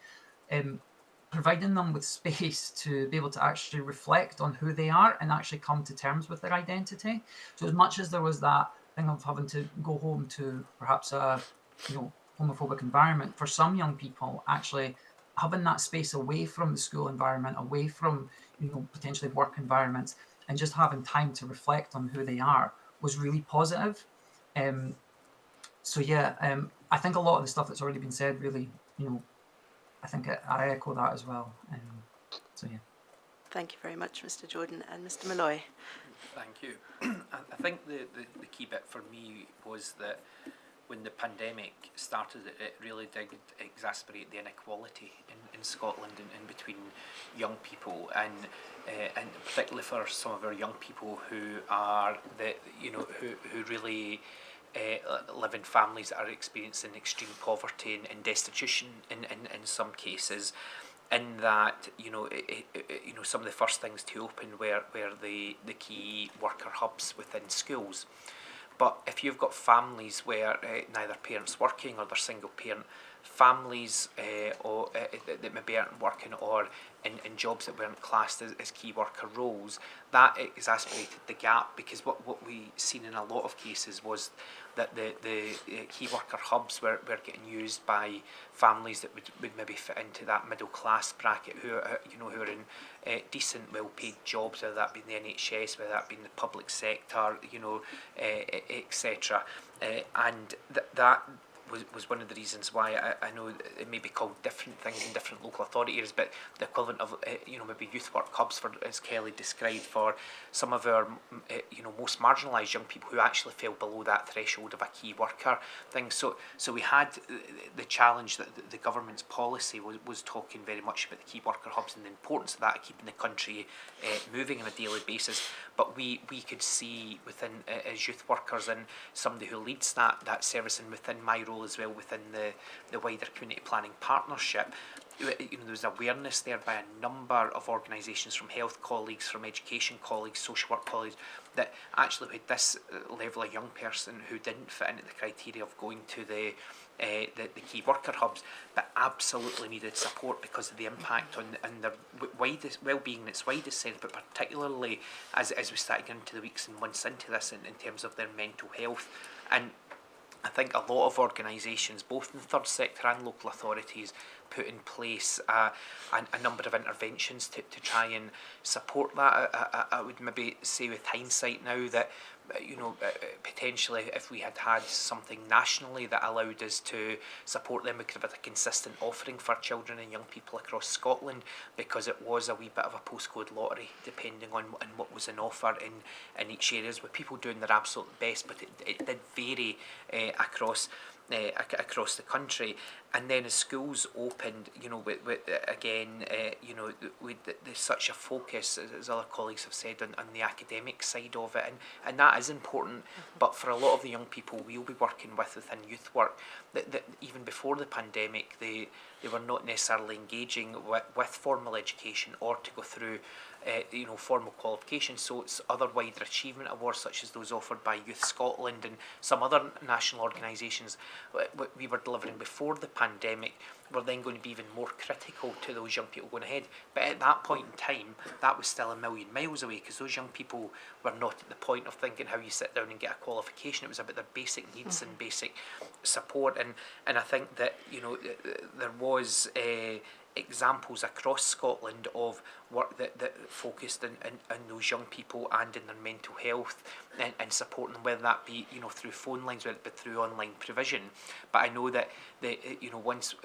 providing them with space to be able to actually reflect on who they are and actually come to terms with their identity. So as much as there was that thing of having to go home to perhaps a homophobic environment, for some young people, actually having that space away from the school environment, away from potentially work environments, and just having time to reflect on who they are was really positive. So yeah, I think a lot of the stuff that's already been said really, I think I echo that as well. So yeah. Thank you very much, Mr. Jordan. And Mr. Malloy. Thank you. I think the key bit for me was that when the pandemic started, it really did exacerbate the inequality in Scotland and between young people, and particularly for some of our young people who are who really live in families that are experiencing extreme poverty and destitution in some cases. In that, some of the first things to open were the key worker hubs within schools. But if you've got families where neither parent's working or they're single parent families or that maybe aren't working or in jobs that weren't classed as key worker roles, that exacerbated the gap, because what we seen in a lot of cases was that the key worker hubs were getting used by families that would maybe fit into that middle class bracket who are in decent, well paid jobs, whether that be in the NHS, whether that be in the public sector, etc. And that was one of the reasons why I know it may be called different things in different local authority areas, but the equivalent of maybe youth work hubs, for, as Kelly described, for some of our most marginalised young people who actually fell below that threshold of a key worker thing. So we had the challenge that the government's policy was talking very much about the key worker hubs and the importance of that, keeping the country moving on a daily basis. But we could see within as youth workers and somebody who leads that service, and within my role as well within the wider community planning partnership, there's awareness there by a number of organisations, from health colleagues, from education colleagues, social work colleagues, that actually with this level of young person who didn't fit into the criteria of going to the key worker hubs, but absolutely needed support because of the impact on their widest well-being in its widest sense, but particularly as we start getting into the weeks and months into this in terms of their mental health. And I think a lot of organisations, both in the third sector and local authorities, put in place a number of interventions to try and support that. I would maybe say with hindsight now that potentially if we had something nationally that allowed us to support them, we could have had a consistent offering for children and young people across Scotland, because it was a wee bit of a postcode lottery depending on what was in offer in each area, with people doing their absolute best, but it did vary across the country. And then as schools opened, there's such a focus, as other colleagues have said, on the academic side of it, and that is important. But for a lot of the young people we'll be working within youth work, that even before the pandemic, they were not necessarily engaging with formal education or to go through formal qualifications. So it's other wider achievement awards such as those offered by Youth Scotland and some other national organisations we were delivering before the pandemic were then going to be even more critical to those young people going ahead. But at that point in time, that was still a million miles away, because those young people were not at the point of thinking how you sit down and get a qualification. It was about their basic needs and basic support. And I think that, there was examples across Scotland of work that focused on those young people and in their mental health and supporting them, whether that be through phone lines, whether it be through online provision. But I know that once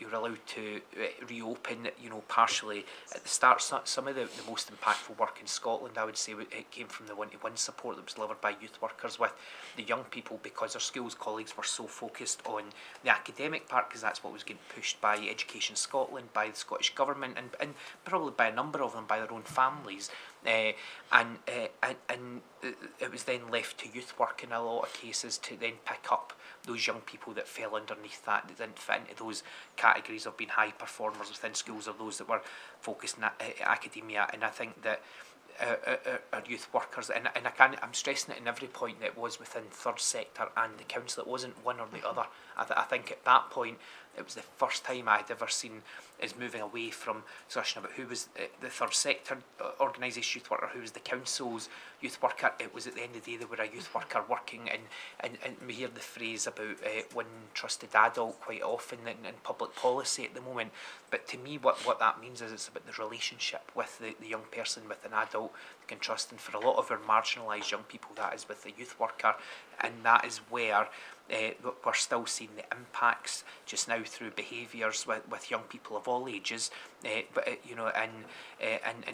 you're allowed to reopen partially at the start, some of the most impactful work in Scotland, I would say, it came from the one-to-one support that was delivered by youth workers with the young people, because their schools colleagues were so focused on the academic part, because that's what was getting pushed by Education Scotland, by the Scottish Government, and probably by a number of them by their own families, and it was then left to youth work in a lot of cases to then pick up those young people that fell underneath that didn't fit into those categories of being high performers within schools, or those that were focused in academia. And I think that our youth workers, and I'm stressing it in every point, that it was within third sector and the council. It wasn't one or the other. I think at that point it was the first time I had ever seen us moving away from discussion about who was the third sector organisation youth worker, who was the council's youth worker. It was at the end of the day they were a youth worker working, and we hear the phrase about one trusted adult quite often in public policy at the moment. But to me, what that means is it's about the relationship with the young person, with an adult they can trust. And for a lot of our marginalised young people, that is with the youth worker, and that is where we're still seeing the impacts just now through behaviours with young people of all ages, and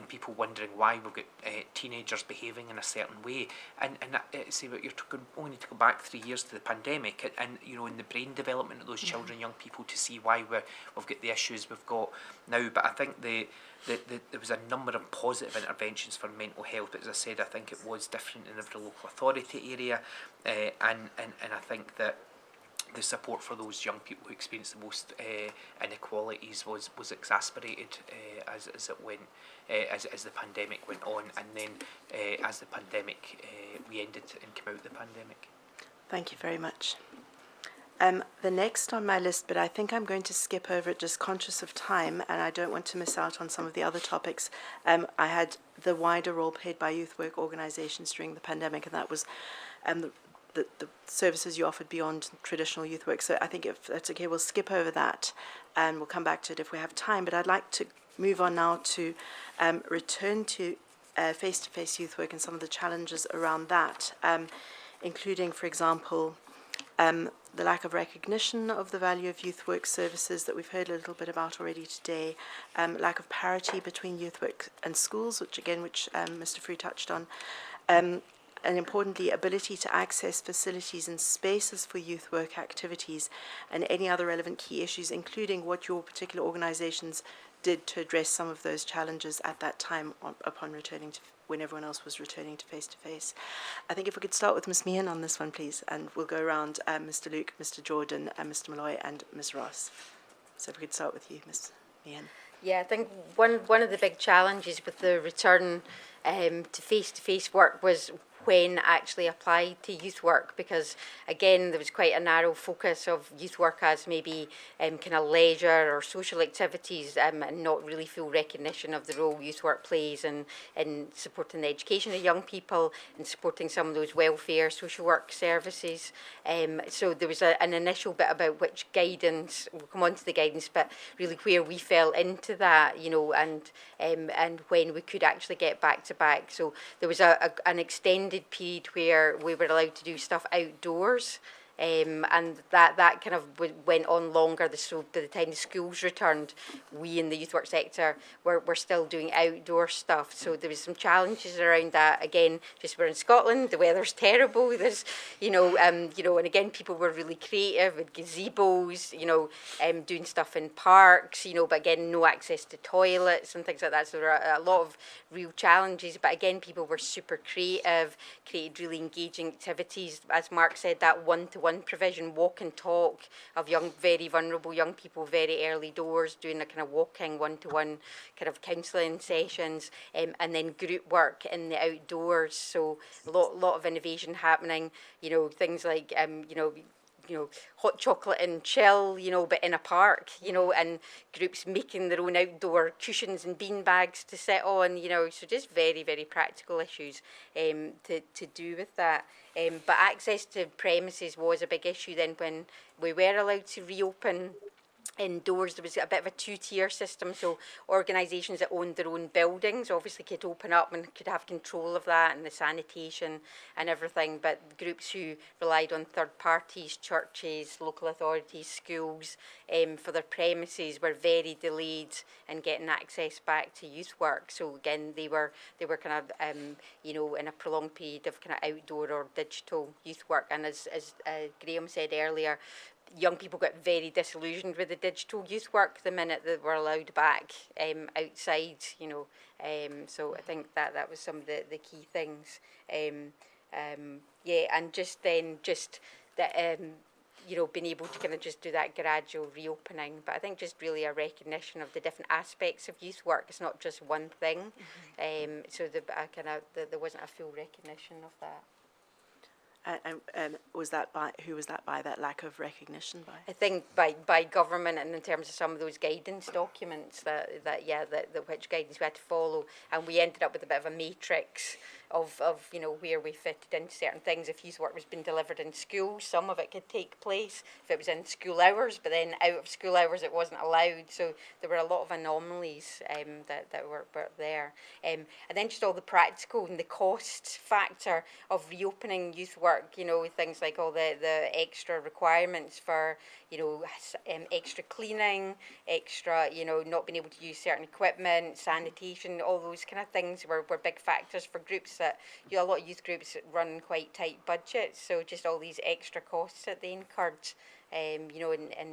people wondering why we've got teenagers behaving in a certain way. And see, you're only need to go back 3 years to the pandemic, and in the brain development of those children, young people, to see why we've got the issues we've got now. But I think there was a number of positive interventions for mental health, but as I said, I think it was different in every local authority area, and I think that the support for those young people who experienced the most inequalities was exacerbated as it went, as the pandemic went on, and then as the pandemic we ended and came out of the pandemic. Thank you very much. The next on my list, but I think I'm going to skip over it, just conscious of time, and I don't want to miss out on some of the other topics. I had the wider role played by youth work organisations during the pandemic, and that was the services you offered beyond traditional youth work. So I think if that's okay, we'll skip over that, and we'll come back to it if we have time. But I'd like to move on now to return to face-to-face youth work and some of the challenges around that, including, for example, the lack of recognition of the value of youth work services that we've heard a little bit about already today, lack of parity between youth work and schools, which Mr. Frew touched on, and importantly, ability to access facilities and spaces for youth work activities, and any other relevant key issues, including what your particular organisations did to address some of those challenges at that time upon returning to, when everyone else was returning to face-to-face. I think if we could start with Ms. Meehan on this one, please, and we'll go around Mr. Luke, Mr. Jordan, Mr. Malloy, and Ms. Ross. So if we could start with you, Ms. Meehan. Yeah, I think one of the big challenges with the return to face-to-face work was when actually applied to youth work, because again there was quite a narrow focus of youth work as maybe kind of leisure or social activities, and not really full recognition of the role youth work plays in supporting the education of young people and supporting some of those welfare social work services. So there was an initial bit about which guidance, we'll come on to the guidance, but really where we fell into that, and when we could actually get back to back. So there was an extended period where we were allowed to do stuff outdoors, and that kind of went on longer. So by the time the schools returned, we in the youth work sector were still doing outdoor stuff. So there was some challenges around that. Again, just we're in Scotland, the weather's terrible. There's, and again, people were really creative with gazebos, doing stuff in parks, but again, no access to toilets and things like that. So there are a lot of real challenges. But again, people were super creative, created really engaging activities. As Mark said, that one-to-one one-to-one provision, walk and talk of very vulnerable young people, very early doors, doing a kind of walking one-to-one kind of counselling sessions, and then group work in the outdoors. So a lot of innovation happening. Things like hot chocolate and chill, but in a park, and groups making their own outdoor cushions and bean bags to sit on, so just very, very practical issues to do with that. But access to premises was a big issue then when we were allowed to reopen indoors. There was a bit of a two-tier system, so organisations that owned their own buildings obviously could open up and could have control of that and the sanitation and everything, but groups who relied on third parties, churches, local authorities, schools for their premises were very delayed in getting access back to youth work. So again, they were kind of in a prolonged period of kind of outdoor or digital youth work. And as Graham said earlier, young people got very disillusioned with the digital youth work the minute they were allowed back outside, so I think that was some of the key things. And just that, being able to kind of just do that gradual reopening. But I think just really a recognition of the different aspects of youth work. It's not just one thing. So there wasn't a full recognition of that. And was that by, who was that by, that lack of recognition by? I think by government, and in terms of some of those guidance documents that which guidance we had to follow, and we ended up with a bit of a matrix of where we fitted into certain things. If youth work was being delivered in schools, some of it could take place if it was in school hours, but then out of school hours it wasn't allowed. So there were a lot of anomalies that were there. And then just all the practical and the cost factor of reopening youth work, things like all the extra requirements for, extra cleaning, extra, not being able to use certain equipment, sanitation, all those kind of things were big factors for groups that, a lot of youth groups run quite tight budgets. So just all these extra costs that they incurred, and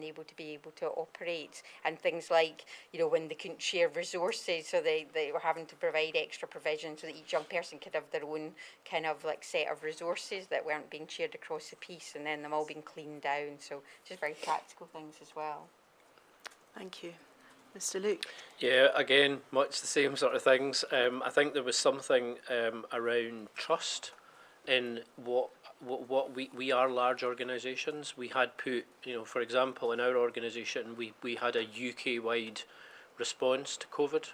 able to operate, and things like, when they couldn't share resources, so they were having to provide extra provisions so that each young person could have their own kind of like set of resources that weren't being shared across the piece, and then them all being cleaned down. So just very practical things as well. Thank you. Mr. Luke? Yeah, again, much the same sort of things. I think there was something around trust in what we are large organisations. We had put, for example, in our organisation, we had a UK-wide response to COVID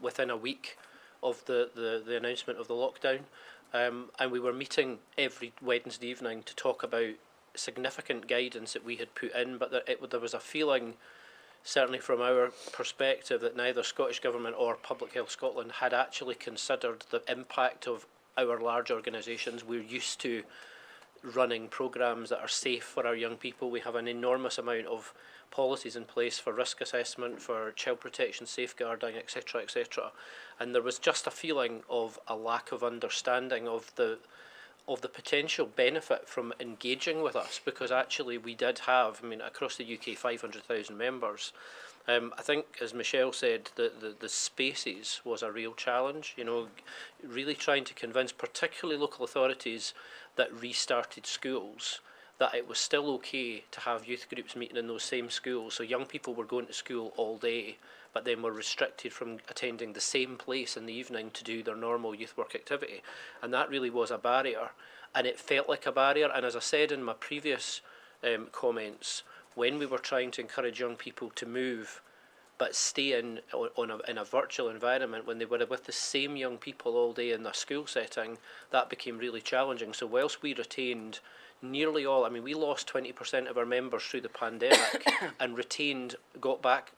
within a week of the announcement of the lockdown, and we were meeting every Wednesday evening to talk about significant guidance that we had put in, but there was a feeling, certainly from our perspective, that neither Scottish Government or Public Health Scotland had actually considered the impact of our large organisations. We're used to running programmes that are safe for our young people. We have an enormous amount of policies in place for risk assessment, for child protection, safeguarding, etc., etc. And there was just a feeling of a lack of understanding of the potential benefit from engaging with us, because actually we did have, across the UK, 500,000 members. I think, as Michelle said, the spaces was a real challenge, really trying to convince particularly local authorities that restarted schools that it was still okay to have youth groups meeting in those same schools. So young people were going to school all day, but then were restricted from attending the same place in the evening to do their normal youth work activity. And that really was a barrier, and it felt like a barrier. And as I said in my previous comments, when we were trying to encourage young people to move but stay in a virtual environment when they were with the same young people all day in a school setting, that became really challenging. So whilst we retained nearly all, we lost 20% of our members through the pandemic and got back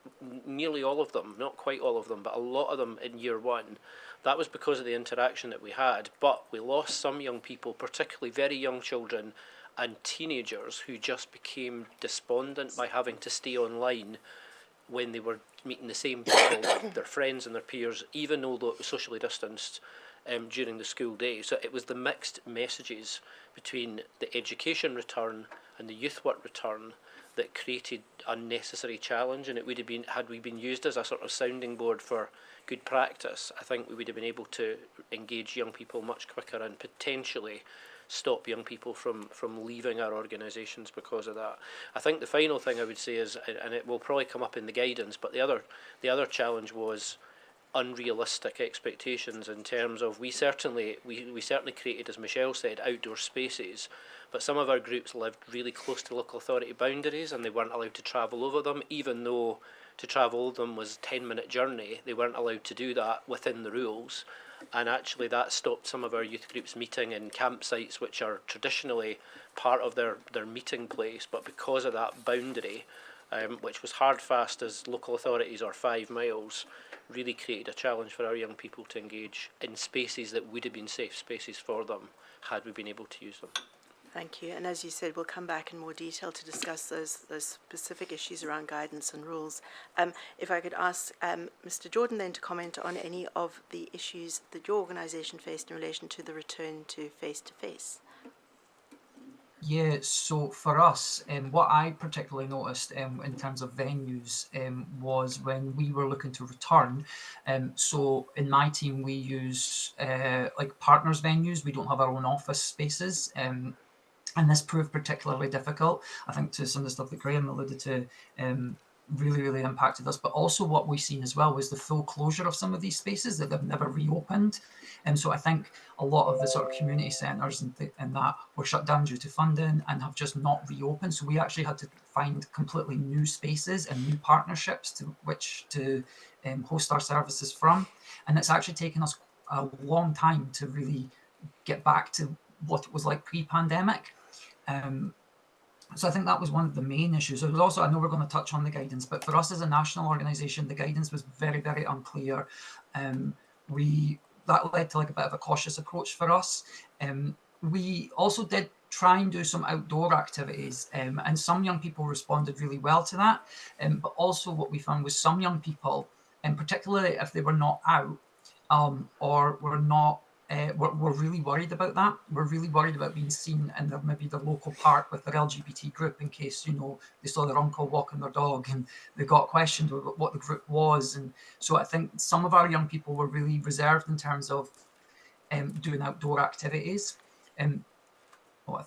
nearly all of them, not quite all of them, but a lot of them in year one. That was because of the interaction that we had, but we lost some young people, particularly very young children and teenagers, who just became despondent by having to stay online when they were meeting the same people, their friends and their peers, even though it was socially distanced during the school day. So it was the mixed messages between the education return and the youth work return that created unnecessary challenge, and it would have been, had we been used as a sort of sounding board for good practice, I think we would have been able to engage young people much quicker and potentially stop young people from leaving our organisations because of that. I think the final thing I would say is, and it will probably come up in the guidance, but the other challenge was unrealistic expectations in terms of we certainly created, as Michelle said, outdoor spaces, but some of our groups lived really close to local authority boundaries and they weren't allowed to travel over them, even though to travel over them was a 10-minute journey. They weren't allowed to do that within the rules, and actually that stopped some of our youth groups meeting in campsites which are traditionally part of their meeting place, but because of that boundary, which was hard fast as local authorities or 5 miles, really created a challenge for our young people to engage in spaces that would have been safe spaces for them had we been able to use them. Thank you. And as you said, we'll come back in more detail to discuss those specific issues around guidance and rules. If I could ask Mr. Jordan then to comment on any of the issues that your organisation faced in relation to the return to face-to-face. Yeah, so for us, what I particularly noticed in terms of venues was when we were looking to return. So in my team, we use like partners venues. We don't have our own office spaces. And this proved particularly difficult. I think to some of the stuff that Graham alluded to really impacted us. But also what we've seen as well was the full closure of some of these spaces that they've never reopened. And so I think a lot of the sort of community centres and that were shut down due to funding and have just not reopened. So we actually had to find completely new spaces and new partnerships to which to host our services from. And it's actually taken us a long time to really get back to what it was like pre-pandemic. So I think that was one of the main issues. There was also, I know we're going to touch on the guidance, but for us as a national organisation, the guidance was very unclear. That led to like a bit of a cautious approach for us. We also did try and do some outdoor activities, and some young people responded really well to that. But also what we found was some young people, and particularly if they were not out or were not, we're really worried about that. We're really worried about being seen in maybe the local park with their LGBT group in case, they saw their uncle walking their dog and they got questioned about what the group was. And so I think some of our young people were really reserved in terms of doing outdoor activities. I think I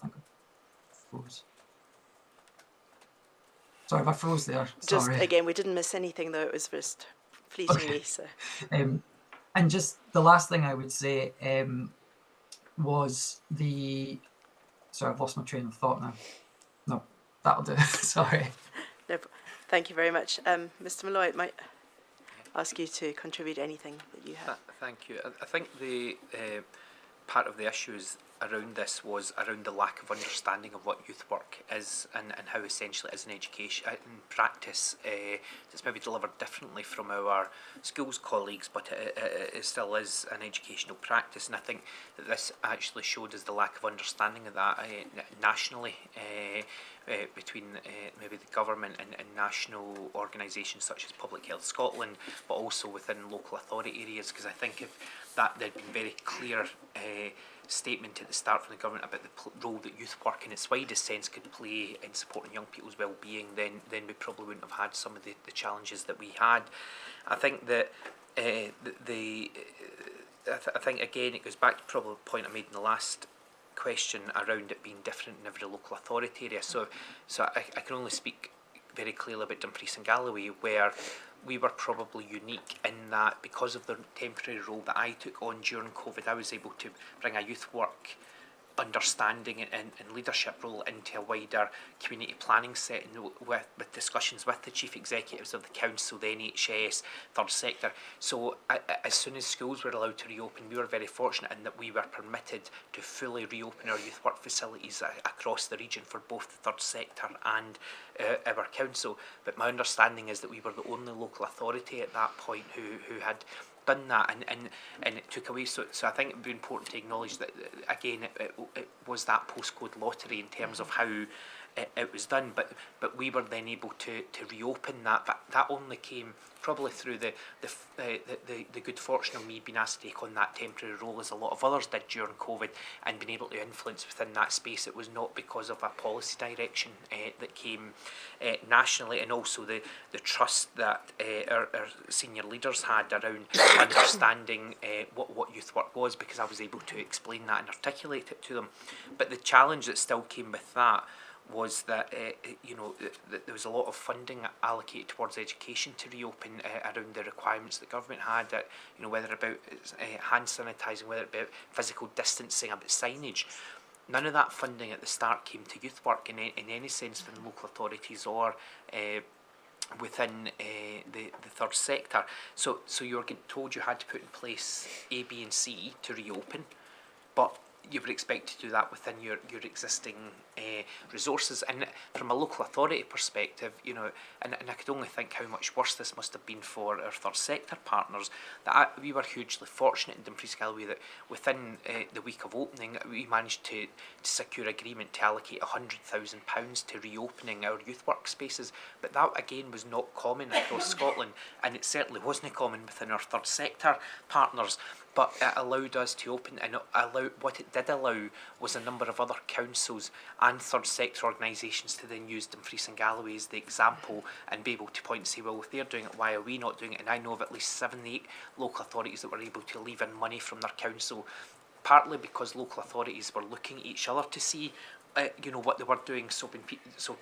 froze. Sorry if I froze there. Sorry. Just again, we didn't miss anything though, it was just fleetingly. Okay. So. And just the last thing I would say was sorry, I've lost my train of thought now. No, that'll do. Sorry. No, thank you very much. Mr. Malloy, I might ask you to contribute anything that you have. Thank you. I think the part of the issues around this was around the lack of understanding of what youth work is and how essential it is in education, in practice. It's maybe delivered differently from our schools colleagues, but it still is an educational practice, and I think that this actually showed us the lack of understanding of that nationally between maybe the government and national organisations such as Public Health Scotland, but also within local authority areas, because I think if that there'd been very clear statement at the start from the government about the role that youth work in its widest sense could play in supporting young people's well-being, then we probably wouldn't have had some of the challenges that we had. I think that I think again it goes back to probably the point I made in the last question around it being different in every local authority area. So I can only speak very clearly about Dumfries and Galloway, where we were probably unique in that because of the temporary role that I took on during COVID, I was able to bring a youth work understanding and leadership role into a wider community planning setting with discussions with the chief executives of the council, the NHS, third sector. So as soon as schools were allowed to reopen, we were very fortunate in that we were permitted to fully reopen our youth work facilities across the region for both the third sector and our council. But my understanding is that we were the only local authority at that point who had done that, and it took away. So I think it would be important to acknowledge that again it was that postcode lottery in terms of how it was done. But we were then able to reopen that. But that only came probably through the good fortune of me being asked to take on that temporary role, as a lot of others did during COVID, and being able to influence within that space. It was not because of a policy direction that came nationally, and also the trust that our senior leaders had around understanding what youth work was, because I was able to explain that and articulate it to them. But the challenge that still came with that was that there was a lot of funding allocated towards education to reopen around the requirements the government had, that whether about hand sanitising, whether about physical distancing, about signage. None of that funding at the start came to youth work in any sense from local authorities or within the third sector. So you were told you had to put in place A, B and C to reopen, but you were expected to do that within your existing resources. And from a local authority perspective, and I could only think how much worse this must have been for our third sector partners, that we were hugely fortunate in Dumfries Galloway that within the week of opening we managed to secure agreement to allocate £100,000 to reopening our youth workspaces. But that again was not common across Scotland, and it certainly wasn't common within our third sector partners. But it allowed us to open, and what it did allow was a number of other councils and third sector organisations to then use Dumfries and Galloway as the example and be able to point and say, well, if they're doing it, why are we not doing it? And I know of at least 7, 8 local authorities that were able to leave in money from their council, partly because local authorities were looking at each other to see what they were doing. So when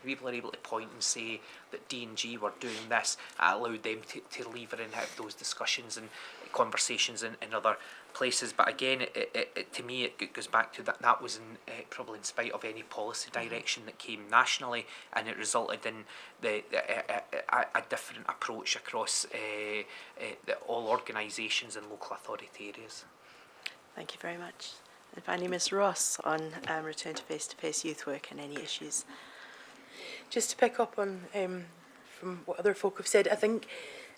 people are able to point and say that D&G were doing this, it allowed them to lever in out those discussions and conversations in other places. But again, to me, it goes back to that was probably in spite of any policy direction that came nationally, and it resulted in a different approach across all organisations and local authority areas. Thank you very much. And finally, Ms Ross, on return to face-to-face youth work and any issues. Just to pick up on from what other folk have said, I think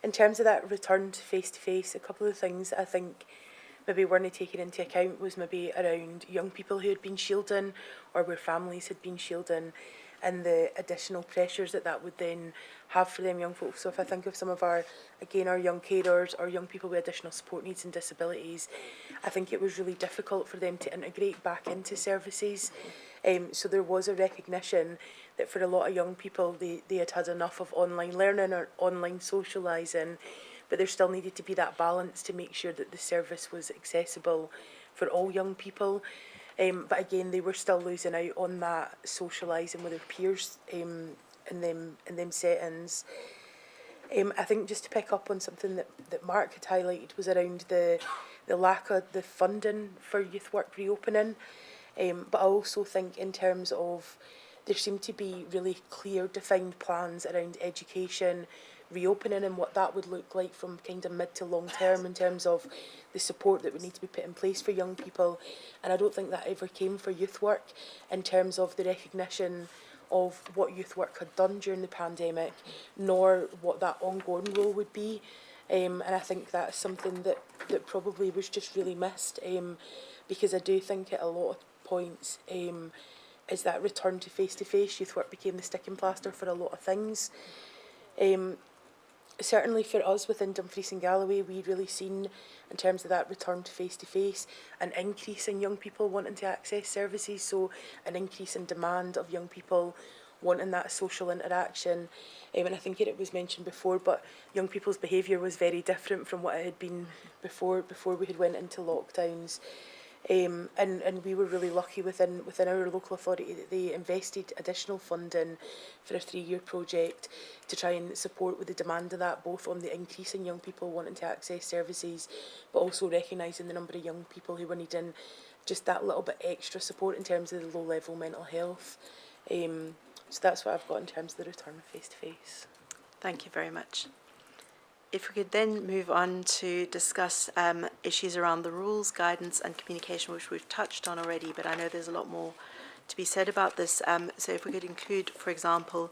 in terms of that return to face-to-face, a couple of things that I think maybe weren't taken into account was maybe around young people who had been shielding or where families had been shielding, and the additional pressures that would then have for them young folks. So if I think of some of our young carers or young people with additional support needs and disabilities, I think it was really difficult for them to integrate back into services. So there was a recognition that for a lot of young people, they had enough of online learning or online socialising, but there still needed to be that balance to make sure that the service was accessible for all young people. But again, they were still losing out on that socialising with their peers in them settings. I think just to pick up on something that Mark had highlighted was around the lack of the funding for youth work reopening. But I also think in terms of there seemed to be really clear defined plans around education reopening and what that would look like from kind of mid to long term in terms of the support that would need to be put in place for young people. And I don't think that ever came for youth work in terms of the recognition of what youth work had done during the pandemic, nor what that ongoing role would be. And I think that's something that probably was just really missed, because I do think at a lot of points is that return to face-to-face youth work became the sticking plaster for a lot of things. Certainly for us within Dumfries and Galloway, we'd really seen, in terms of that return to face-to-face, an increase in young people wanting to access services, so an increase in demand of young people wanting that social interaction. And I think it was mentioned before, but young people's behaviour was very different from what it had been before we had went into lockdowns. And we were really lucky within our local authority that they invested additional funding for a 3-year project to try and support with the demand of that, both on the increase in young people wanting to access services, but also recognising the number of young people who were needing just that little bit extra support in terms of the low-level mental health. So that's what I've got in terms of the return of face-to-face. Thank you very much. If we could then move on to discuss issues around the rules, guidance and communication, which we've touched on already, but I know there's a lot more to be said about this. So if we could include, for example,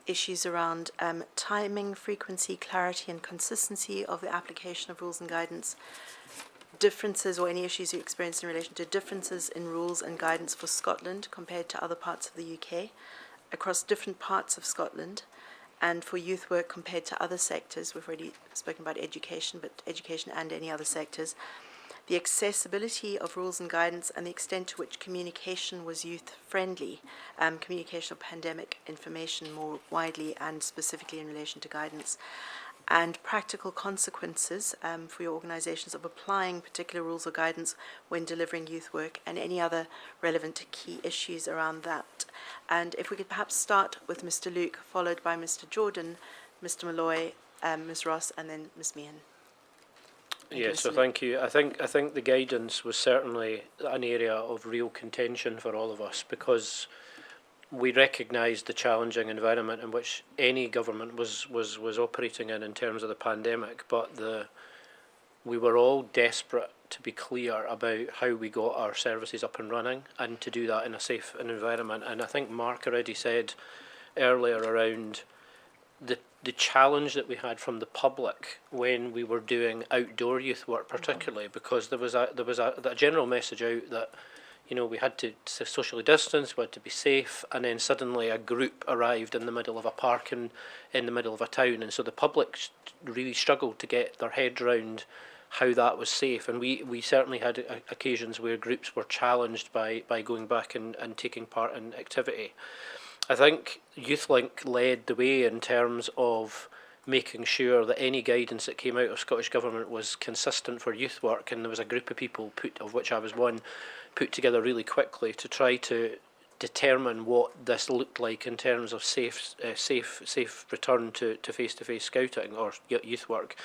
issues around timing, frequency, clarity and consistency of the application of rules and guidance, differences or any issues you experience in relation to differences in rules and guidance for Scotland compared to other parts of the UK, across different parts of Scotland, and for youth work compared to other sectors. We've already spoken about education, but education and any other sectors. The accessibility of rules and guidance and the extent to which communication was youth-friendly, communication of pandemic information more widely and specifically in relation to guidance, and practical consequences for your organisations of applying particular rules or guidance when delivering youth work, and any other relevant key issues around that. And if we could perhaps start with Mr. Luke, followed by Mr. Jordan, Mr. Malloy, Ms. Ross, and then Ms. Meehan. Thank you. I think the guidance was certainly an area of real contention for all of us, because we recognised the challenging environment in which any government was operating in terms of the pandemic, but we were all desperate to be clear about how we got our services up and running, and to do that in a safe environment. And I think Mark already said earlier around the challenge that we had from the public when we were doing outdoor youth work, particularly because there was a general message out that, you know, we had to socially distance, we had to be safe, and then suddenly a group arrived in the middle of a park in the middle of a town, and so the public really struggled to get their head round how that was safe. And we certainly had occasions where groups were challenged by going back and taking part in activity. I think YouthLink led the way in terms of making sure that any guidance that came out of Scottish Government was consistent for youth work, and there was a group of people, of which I was one, put together really quickly to try to determine what this looked like in terms of safe return to face-to-face scouting or youth work.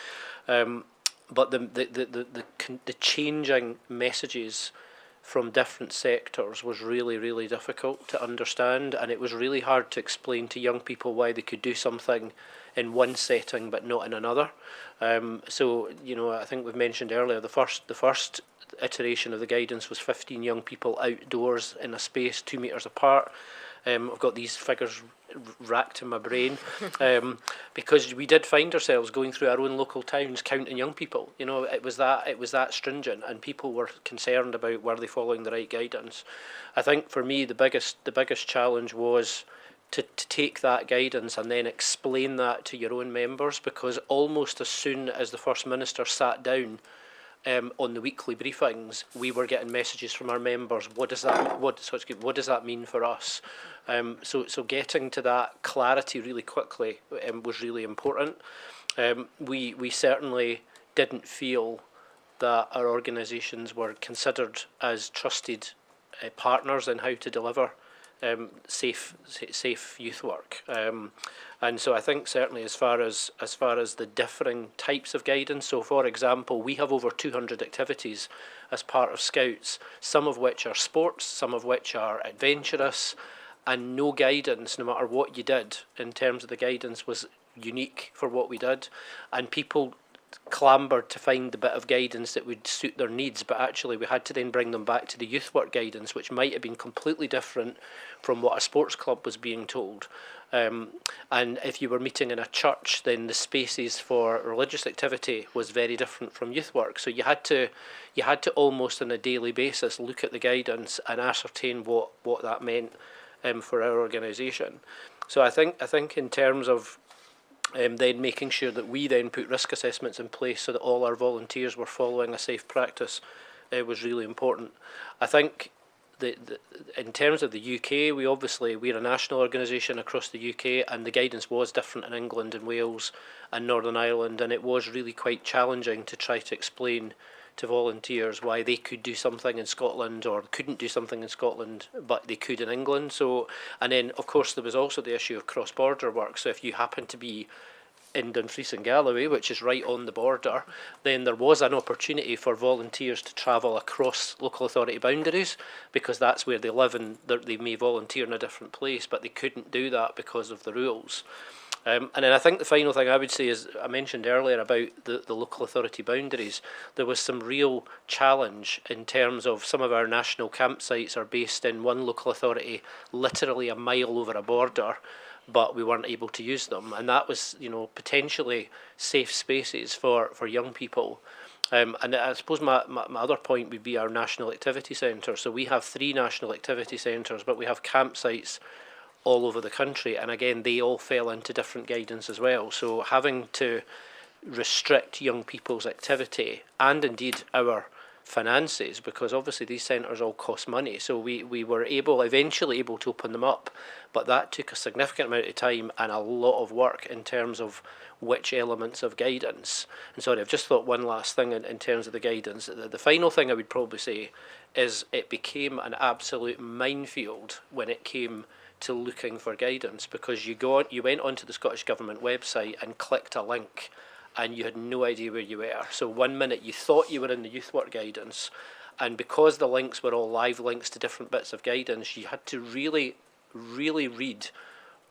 But the changing messages from different sectors was really, really difficult to understand, and it was really hard to explain to young people why they could do something in one setting but not in another. So, you know, I think we've mentioned earlier the first iteration of the guidance was 15 young people outdoors in a space 2 metres apart. I've got these figures racked in my brain because we did find ourselves going through our own local towns counting young people. You know, it was that stringent, and people were concerned about were they following the right guidance. I think for me the biggest challenge was to take that guidance and then explain that to your own members, because almost as soon as the First Minister sat down on the weekly briefings, we were getting messages from our members. What does that mean for us? So getting to that clarity really quickly was really important. We certainly didn't feel that our organisations were considered as trusted partners in how to deliver safe youth work. And so I think certainly as far as the differing types of guidance, so for example, we have over 200 activities as part of Scouts, some of which are sports, some of which are adventurous, and no guidance, no matter what you did in terms of the guidance, was unique for what we did. And people clambered to find the bit of guidance that would suit their needs, but actually we had to then bring them back to the youth work guidance, which might have been completely different from what a sports club was being told. And if you were meeting in a church, then the spaces for religious activity was very different from youth work. So you had to almost on a daily basis look at the guidance and ascertain what that meant for our organisation. So I think in terms of then making sure that we then put risk assessments in place so that all our volunteers were following a safe practice was really important. I think in terms of the UK, we're a national organisation across the UK, and the guidance was different in England and Wales and Northern Ireland, and it was really quite challenging to try to explain to volunteers why they could do something in Scotland or couldn't do something in Scotland but they could in England. So, and then of course there was also the issue of cross-border work. So if you happen to be in Dumfries and Galloway, which is right on the border, then there was an opportunity for volunteers to travel across local authority boundaries, because that's where they live and they may volunteer in a different place, but they couldn't do that because of the rules. And then I think the final thing I would say is, I mentioned earlier about the local authority boundaries. There was some real challenge in terms of some of our national campsites are based in one local authority literally a mile over a border, but we weren't able to use them. And that was, you know, potentially safe spaces for young people. And I suppose my other point would be our national activity centre. So we have 3 national activity centres, but we have campsites all over the country, and again they all fell into different guidance as well. So having to restrict young people's activity and indeed our finances, because obviously these centres all cost money, so we were eventually able to open them up, but that took a significant amount of time and a lot of work in terms of which elements of guidance. And sorry, I've just thought one last thing in terms of the guidance. The final thing I would probably say is it became an absolute minefield when it came to looking for guidance, because you went onto the Scottish Government website and clicked a link and you had no idea where you were. So 1 minute you thought you were in the youth work guidance, and because the links were all live links to different bits of guidance, you had to really read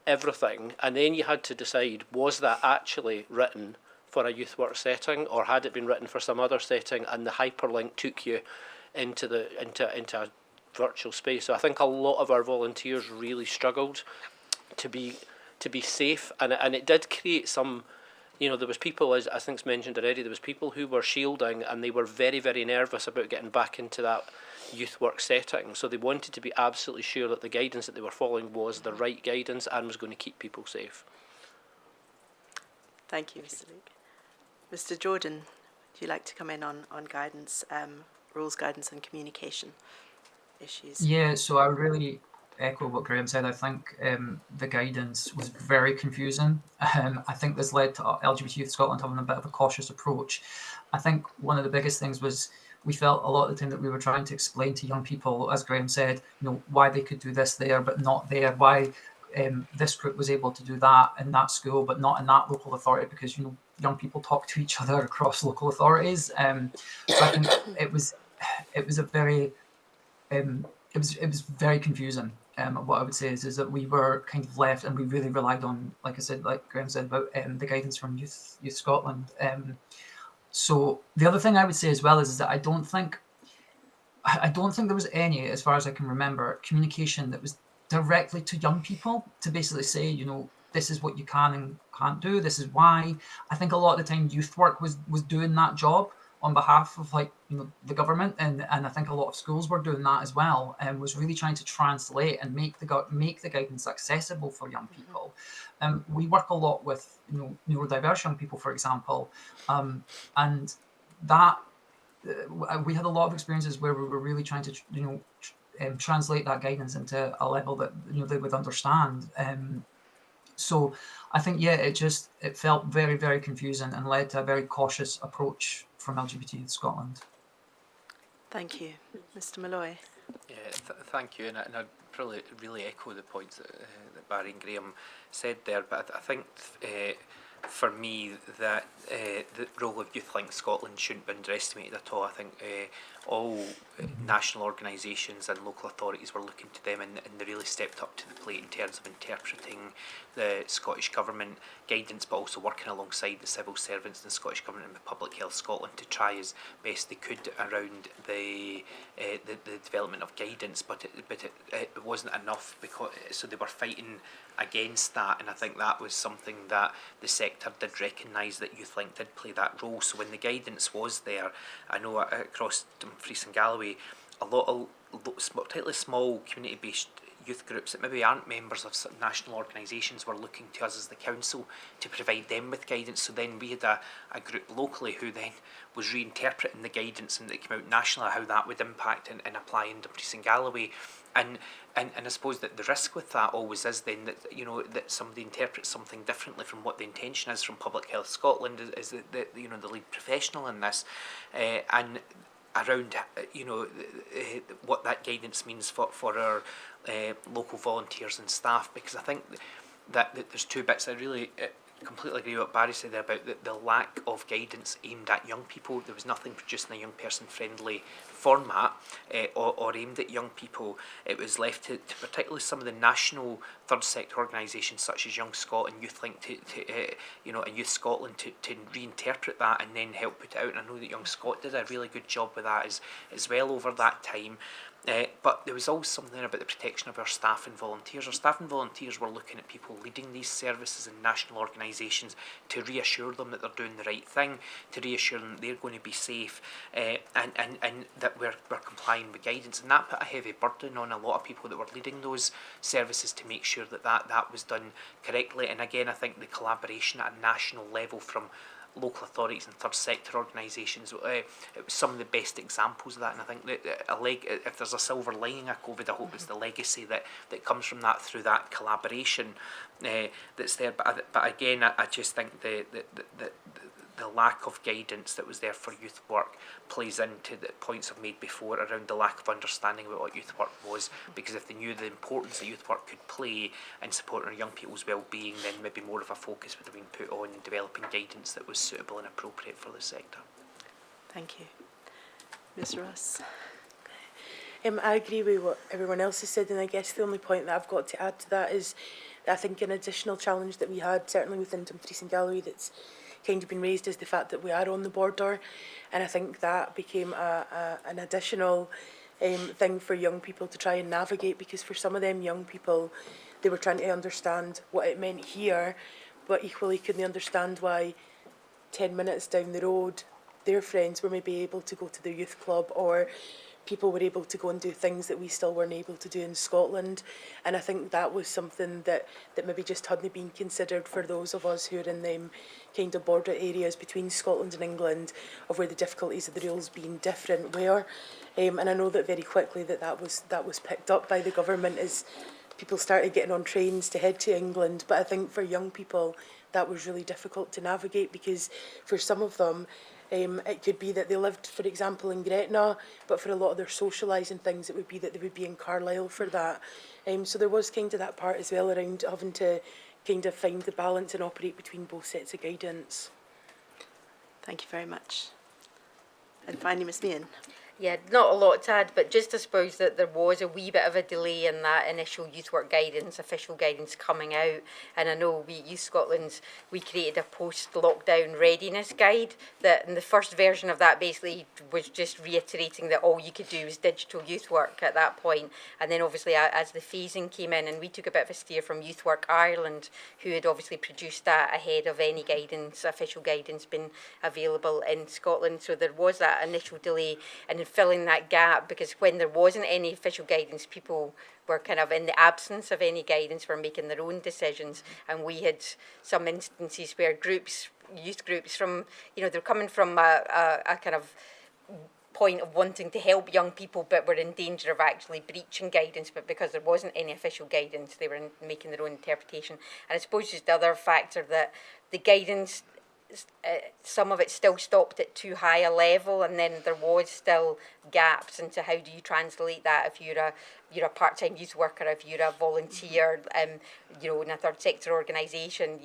everything, and then you had to decide, was that actually written for a youth work setting, or had it been written for some other setting, and the hyperlink took you into a virtual space. So I think a lot of our volunteers really struggled to be safe, and it did create some, there was people, as I think's mentioned already, there was people who were shielding, and they were very, very nervous about getting back into that youth work setting. So they wanted to be absolutely sure that the guidance that they were following was the right guidance and was going to keep people safe. Thank you, Mr. Luke. Mr. Jordan, would you like to come in on guidance, rules, guidance and communication issues? Yeah, so I really echo what Graham said. I think the guidance was very confusing. I think this led to LGBT Youth Scotland having a bit of a cautious approach. I think one of the biggest things was we felt a lot of the time that we were trying to explain to young people, as Graham said, why they could do this there but not there, why this group was able to do that in that school but not in that local authority, because young people talk to each other across local authorities. So I think it was very confusing. What I would say is that we were kind of left, and we really relied on, like Graham said, about the guidance from Youth Scotland. So the other thing I would say as well is that I don't think there was any, as far as I can remember, communication that was directly to young people to basically say, this is what you can and can't do, this is why. I think a lot of the time youth work was doing that job on behalf of the government, and I think a lot of schools were doing that as well, and was really trying to translate and make the guidance accessible for young people. We work a lot with neurodiverse young people, for example, and that we had a lot of experiences where we were really trying to translate that guidance into a level that they would understand. So I think, it felt very, very confusing and led to a very cautious approach from LGBT Scotland. Thank you. Mr. Malloy. Yeah, thank you, and I'd probably really echo the points that Barry and Graham said there, but I think for me that the role of YouthLink Scotland shouldn't be underestimated at all. I think all national organisations and local authorities were looking to them, and they really stepped up to the plate in terms of interpreting the Scottish Government guidance, but also working alongside the civil servants in the Scottish Government and the Public Health Scotland to try as best they could around the development of guidance. But it wasn't enough, so they were fighting against that, and I think that was something that the sector did recognise, that YouthLink did play that role. So when the guidance was there, I know across Dumfries and Galloway, a lot of particularly small community-based youth groups that maybe aren't members of national organisations were looking to us as the council to provide them with guidance. So then we had a group locally who then was reinterpreting the guidance, and it came out nationally how that would impact and apply in Dumfries and Galloway. And I suppose that the risk with that always is then that that somebody interprets something differently from what the intention is from Public Health Scotland is the lead professional in this, and around what that guidance means for our local volunteers and staff, because I think that there's two bits. I really completely agree with what Barry said there about the lack of guidance aimed at young people. There was nothing produced in a young person friendly format or aimed at young people. It was left to particularly some of the national third sector organisations such as Young Scot and YouthLink and Youth Scotland to reinterpret that and then help put it out. And I know that Young Scot did a really good job with that as well over that time. But there was also something about the protection of our staff and volunteers. Our staff and volunteers were looking at people leading these services in national organisations to reassure them that they're doing the right thing, to reassure them that they're going to be safe, and that we're complying with guidance. And that put a heavy burden on a lot of people that were leading those services to make sure that was done correctly. And again, I think the collaboration at a national level from local authorities and third sector organisations, it was some of the best examples of that. And I think that if there's a silver lining of COVID, I hope it's the legacy that comes from that through that collaboration that's there. But again, I just think the lack of guidance that was there for youth work plays into the points I've made before around the lack of understanding about what youth work was, because if they knew the importance that youth work could play in supporting our young people's well-being, then maybe more of a focus would have been put on developing guidance that was suitable and appropriate for the sector. Thank you. Ms Ross. I agree with what everyone else has said, and I guess the only point that I've got to add to that is that I think an additional challenge that we had, certainly within Dumfries and Galloway, that's kind of been raised, is the fact that we are on the border, and I think that became an additional thing for young people to try and navigate, because for some of them young people, they were trying to understand what it meant here, but equally couldn't they understand why 10 minutes down the road their friends were maybe able to go to their youth club, or people were able to go and do things that we still weren't able to do in Scotland. And I think that was something that maybe just hadn't been considered for those of us who are in them kind of border areas between Scotland and England, of where the difficulties of the rules being different were. And I know that very quickly that was picked up by the government as people started getting on trains to head to England. But I think for young people that was really difficult to navigate, because for some of them it could be that they lived, for example, in Gretna, but for a lot of their socialising things, it would be that they would be in Carlisle for that. So there was kind of that part as well around having to kind of find the balance and operate between both sets of guidance. Thank you very much. And finally, Ms Meehan. Yeah, not a lot to add, but just I suppose that there was a wee bit of a delay in that initial youth work guidance, official guidance coming out. And I know we at Youth Scotland, we created a post-lockdown readiness guide that, in the first version of that, basically was just reiterating that all you could do was digital youth work at that point. And then obviously as the phasing came in, and we took a bit of a steer from Youth Work Ireland, who had obviously produced that ahead of any guidance, official guidance being available in Scotland. So there was that initial delay, and in filling that gap, because when there wasn't any official guidance, people were kind of, in the absence of any guidance, were making their own decisions. And we had some instances where youth groups from, they're coming from a kind of point of wanting to help young people, but were in danger of actually breaching guidance, but because there wasn't any official guidance, they were making their own interpretation. And I suppose just the other factor, that the guidance, some of it still stopped at too high a level, and then there was still gaps into how do you translate that if you're a part-time youth worker, if you're a volunteer, in a third sector organisation,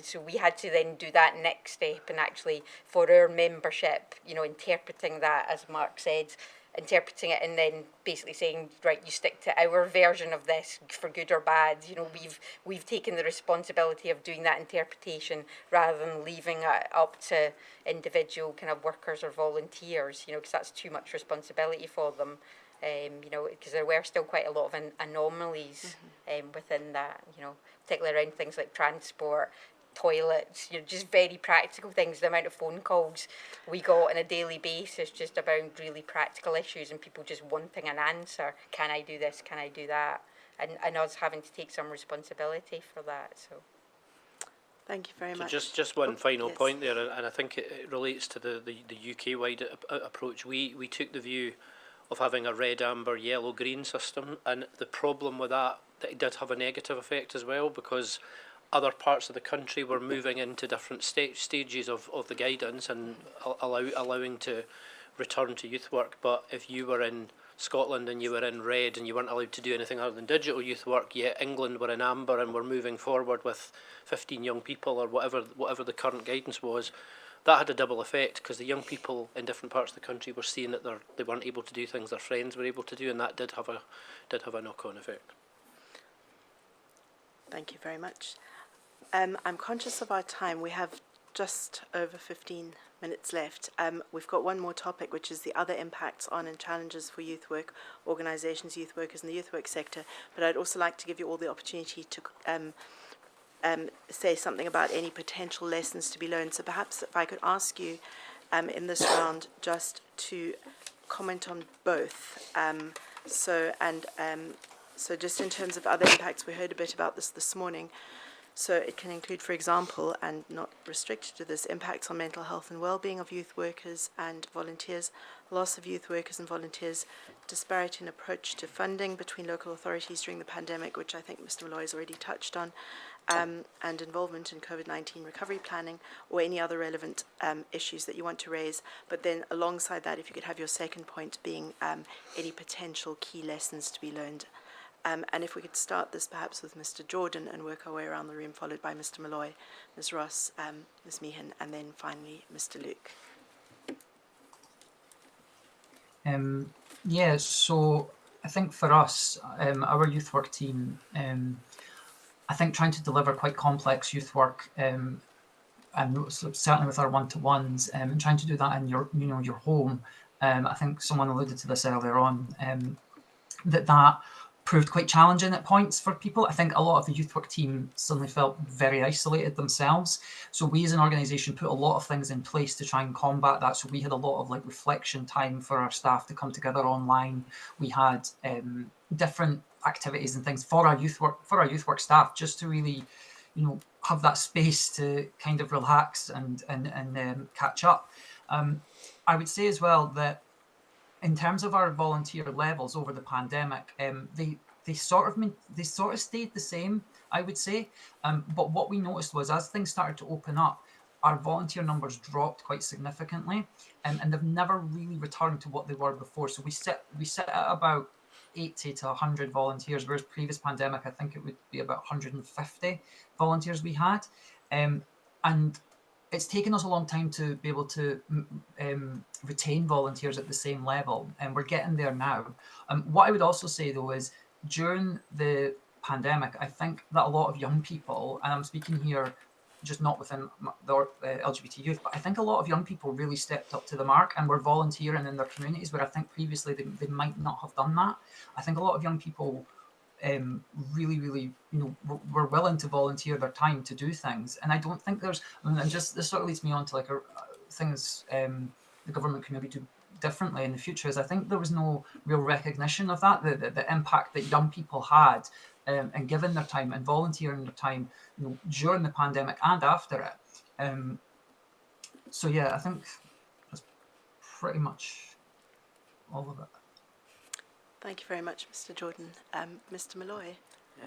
so we had to then do that next step, and actually for our membership, interpreting that, as Mark said, interpreting it and then basically saying, right, you stick to our version of this for good or bad. We've taken the responsibility of doing that interpretation rather than leaving it up to individual kind of workers or volunteers, because that's too much responsibility for them. Because there were still quite a lot of anomalies within that, particularly around things like transport, toilets, just very practical things. The amount of phone calls we got on a daily basis just about really practical issues, and people just wanting an answer. Can I do this? Can I do that? And us having to take some responsibility for that. So, thank you very much. Just one final yes. point there, and I think it relates to the UK-wide approach. We took the view of having a red, amber, yellow, green system, and the problem with that it did have a negative effect as well, because other parts of the country were moving into different stages of the guidance and allowing to return to youth work. But if you were in Scotland and you were in red and you weren't allowed to do anything other than digital youth work, yet England were in amber and were moving forward with 15 young people or whatever the current guidance was, that had a double effect, because the young people in different parts of the country were seeing that they weren't able to do things their friends were able to do, and that did have a knock-on effect. Thank you very much. I'm conscious of our time. We have just over 15 minutes left. We've got one more topic, which is the other impacts on and challenges for youth work organisations, youth workers in the youth work sector. But I'd also like to give you all the opportunity to say something about any potential lessons to be learned. So perhaps if I could ask you in this round just to comment on both. So just in terms of other impacts, we heard a bit about this morning. So it can include, for example, and not restricted to this, impacts on mental health and well-being of youth workers and volunteers, loss of youth workers and volunteers, disparity in approach to funding between local authorities during the pandemic, which I think Mr. Malloy has already touched on, and involvement in COVID-19 recovery planning, or any other relevant issues that you want to raise. But then alongside that, if you could have your second point being any potential key lessons to be learned. And if we could start this perhaps with Mr. Jordan and work our way around the room, followed by Mr. Malloy, Ms. Ross, Ms. Meehan, and then finally Mr. Luke. Yeah, so I think for us, our youth work team, I think trying to deliver quite complex youth work, and certainly with our one-to-ones, and trying to do that in your home. I think someone alluded to this earlier on, that proved quite challenging at points for people. I think a lot of the youth work team suddenly felt very isolated themselves. So we as an organisation put a lot of things in place to try and combat that. So we had a lot of reflection time for our staff to come together online. We had different activities and things for our youth work staff, just to really, have that space to kind of relax and catch up. I would say as well that in terms of our volunteer levels over the pandemic, they sort of stayed the same, I would say. But what we noticed was, as things started to open up, our volunteer numbers dropped quite significantly, and they've never really returned to what they were before. So we sit at about 80 to 100 volunteers, whereas previous pandemic, I think it would be about 150 volunteers we had, and it's taken us a long time to be able to retain volunteers at the same level, and we're getting there now. What I would also say, though, is during the pandemic, I think that a lot of young people, and I'm speaking here just not within the LGBT youth, but I think a lot of young people really stepped up to the mark and were volunteering in their communities, where I think previously they might not have done that. I think a lot of young people really, were willing to volunteer their time to do things. And I don't think there's, and just this sort of leads me on to things the government can maybe do differently in the future, is I think there was no real recognition of that, the impact that young people had and giving their time and volunteering their time, during the pandemic and after it. So yeah, I think that's pretty much all of it. Thank you very much, Mr. Jordan. Mr. Malloy. Yeah,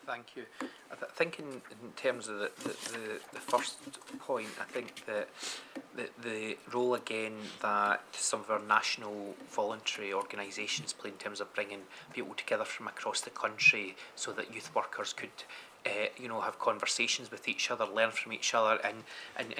thank you. I think in terms of the first point, I think that the role again that some of our national voluntary organisations play in terms of bringing people together from across the country so that youth workers could have conversations with each other, learn from each other, and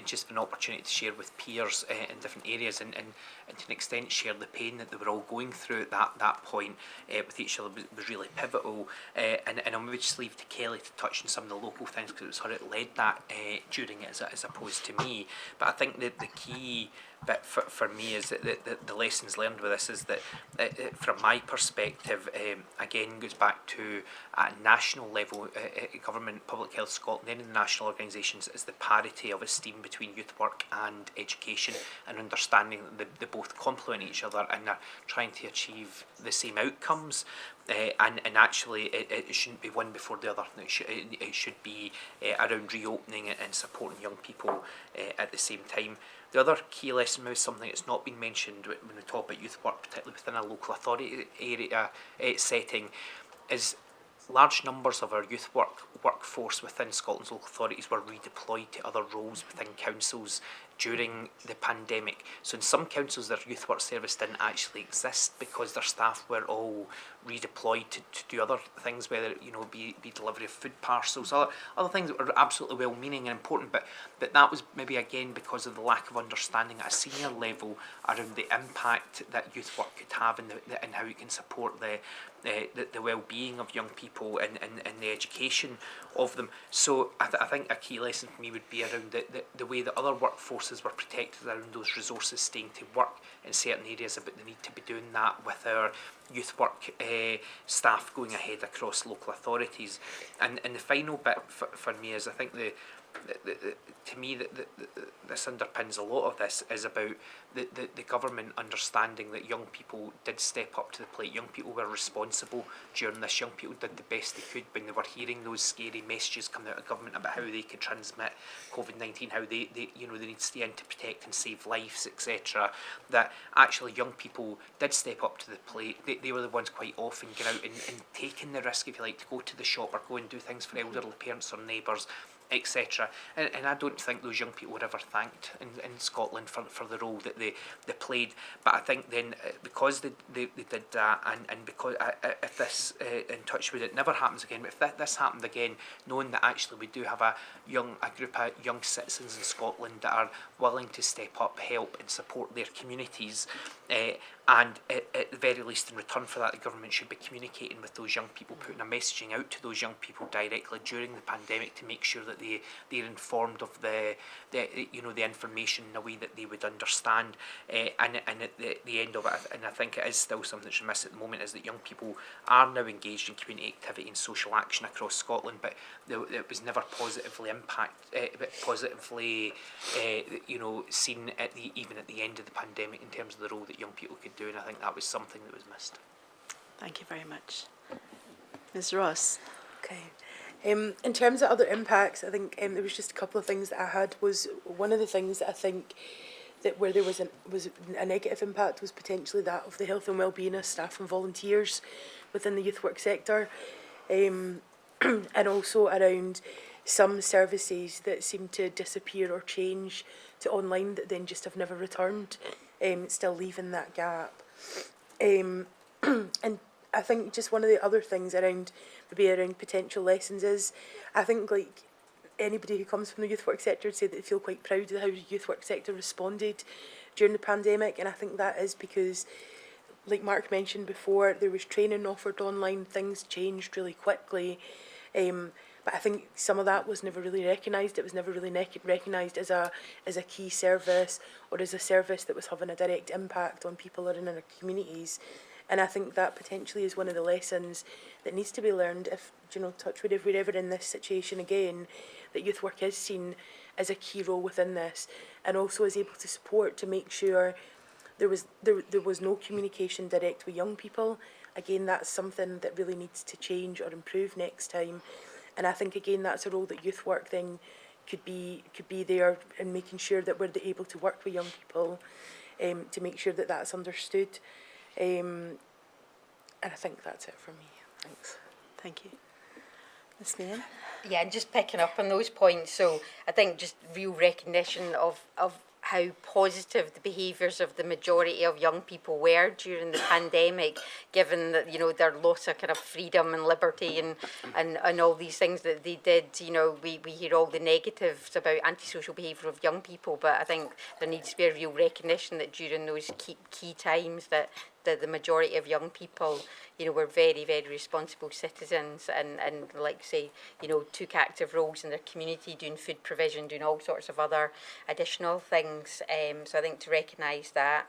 just an opportunity to share with peers in different areas, and to an extent share the pain that they were all going through at that point with each other was really pivotal. And I'll maybe just leave to Kelly to touch on some of the local things, because it was her that led that during it as opposed to me. But I think that the key bit for me is that the lessons learned with this is that from my perspective, again goes back to at national level, government, Public Health Scotland, and in the national organisations, is the parity of esteem between youth work and education, and understanding that they both complement each other and are trying to achieve the same outcomes. And actually it shouldn't be one before the other. It should be around reopening and supporting young people at the same time. The other key lesson is something that's not been mentioned when we talk about youth work, particularly within a local authority area setting, is large numbers of our youth workforce within Scotland's local authorities were redeployed to other roles within councils during the pandemic. So in some councils, their youth work service didn't actually exist because their staff were all redeployed to do other things, whether it, be delivery of food parcels, other things that were absolutely well-meaning and important, but that was maybe again because of the lack of understanding at a senior level around the impact that youth work could have and how it can support the well-being of young people and the education of them. So I think a key lesson for me would be around the way that other workforces were protected around those resources staying to work in certain areas, about the need to be doing that with our youth work staff going ahead across local authorities. And the final bit for me is, I think to me this underpins a lot of this, is about the government understanding that young people did step up to the plate. Young people were responsible during this. Young people did the best they could when they were hearing those scary messages coming out of government about how they could transmit COVID-19, how they need to stay in to protect and save lives, etc. That actually young people did step up to the plate. They were the ones quite often going out and taking the risk, if you like, to go to the shop or go and do things for elderly parents or neighbours, etc. And I don't think those young people were ever thanked in Scotland for the role that they played. But I think then because they did that, and because if this, in touch with it, never happens again, but if this happened again, knowing that actually we do have a group of young citizens in Scotland that are willing to step up, help and support their communities, and at the very least in return for that, the government should be communicating with those young people, putting a messaging out to those young people directly during the pandemic to make sure that they're informed of the information in a way that they would understand, and at the end of it, and I think it is still something that's missed at the moment, is that young people are now engaged in community activity and social action across Scotland, but it was never positively seen even at the end of the pandemic in terms of the role that young people could do, and I think that was something that was missed. Thank you very much. Ms. Ross. Okay. In terms of other impacts, I think there was just a couple of things that I had. Was one of the things that I think that where there was a negative impact was potentially that of the health and well-being of staff and volunteers within the youth work sector, and also around some services that seem to disappear or change to online that then just have never returned, still leaving that gap. And I think just one of the other things around potential lessons is, I think like anybody who comes from the youth work sector would say that they feel quite proud of how the youth work sector responded during the pandemic, and I think that is because, like Mark mentioned before, there was training offered online, things changed really quickly, but I think some of that was never really recognised. It was never really recognised as a key service, or as a service that was having a direct impact on people or in our communities. And I think that potentially is one of the lessons that needs to be learned if, touch wood, if we're ever in this situation again, that youth work is seen as a key role within this, and also is able to support to make sure there was no communication direct with young people. Again, that's something that really needs to change or improve next time. And I think, again, that's a role that youth work then could be there in making sure that we're able to work with young people, to make sure that that's understood. And I think that's it for me. Thanks. Thank you. Ms. Meehan? Yeah, and just picking up on those points, so I think just real recognition of how positive the behaviours of the majority of young people were during the pandemic, given that, their loss of kind of freedom and liberty and all these things that they did. We hear all the negatives about antisocial behaviour of young people, but I think there needs to be a real recognition that during those key times that the majority of young people, were very, very responsible citizens and like say, took active roles in their community, doing food provision, doing all sorts of other additional things. So I think to recognise that,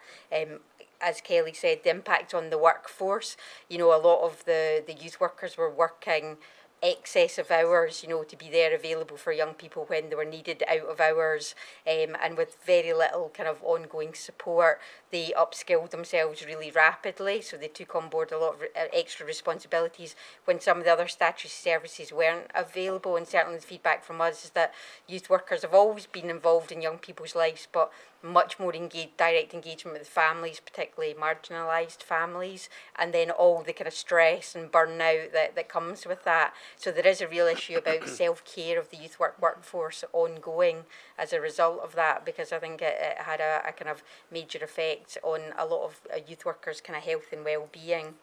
as Kelly said, the impact on the workforce, a lot of the youth workers were working excess of hours, to be there available for young people when they were needed out of hours, and with very little kind of ongoing support. They upskilled themselves really rapidly, so they took on board a lot of extra responsibilities when some of the other statutory services weren't available. And certainly the feedback from us is that youth workers have always been involved in young people's lives, but much more direct engagement with families, particularly marginalised families, and then all the kind of stress and burnout that comes with that. So there is a real issue about self-care of the youth workforce ongoing as a result of that, because I think it had a kind of major effect on a lot of youth workers' kind of health and well-being.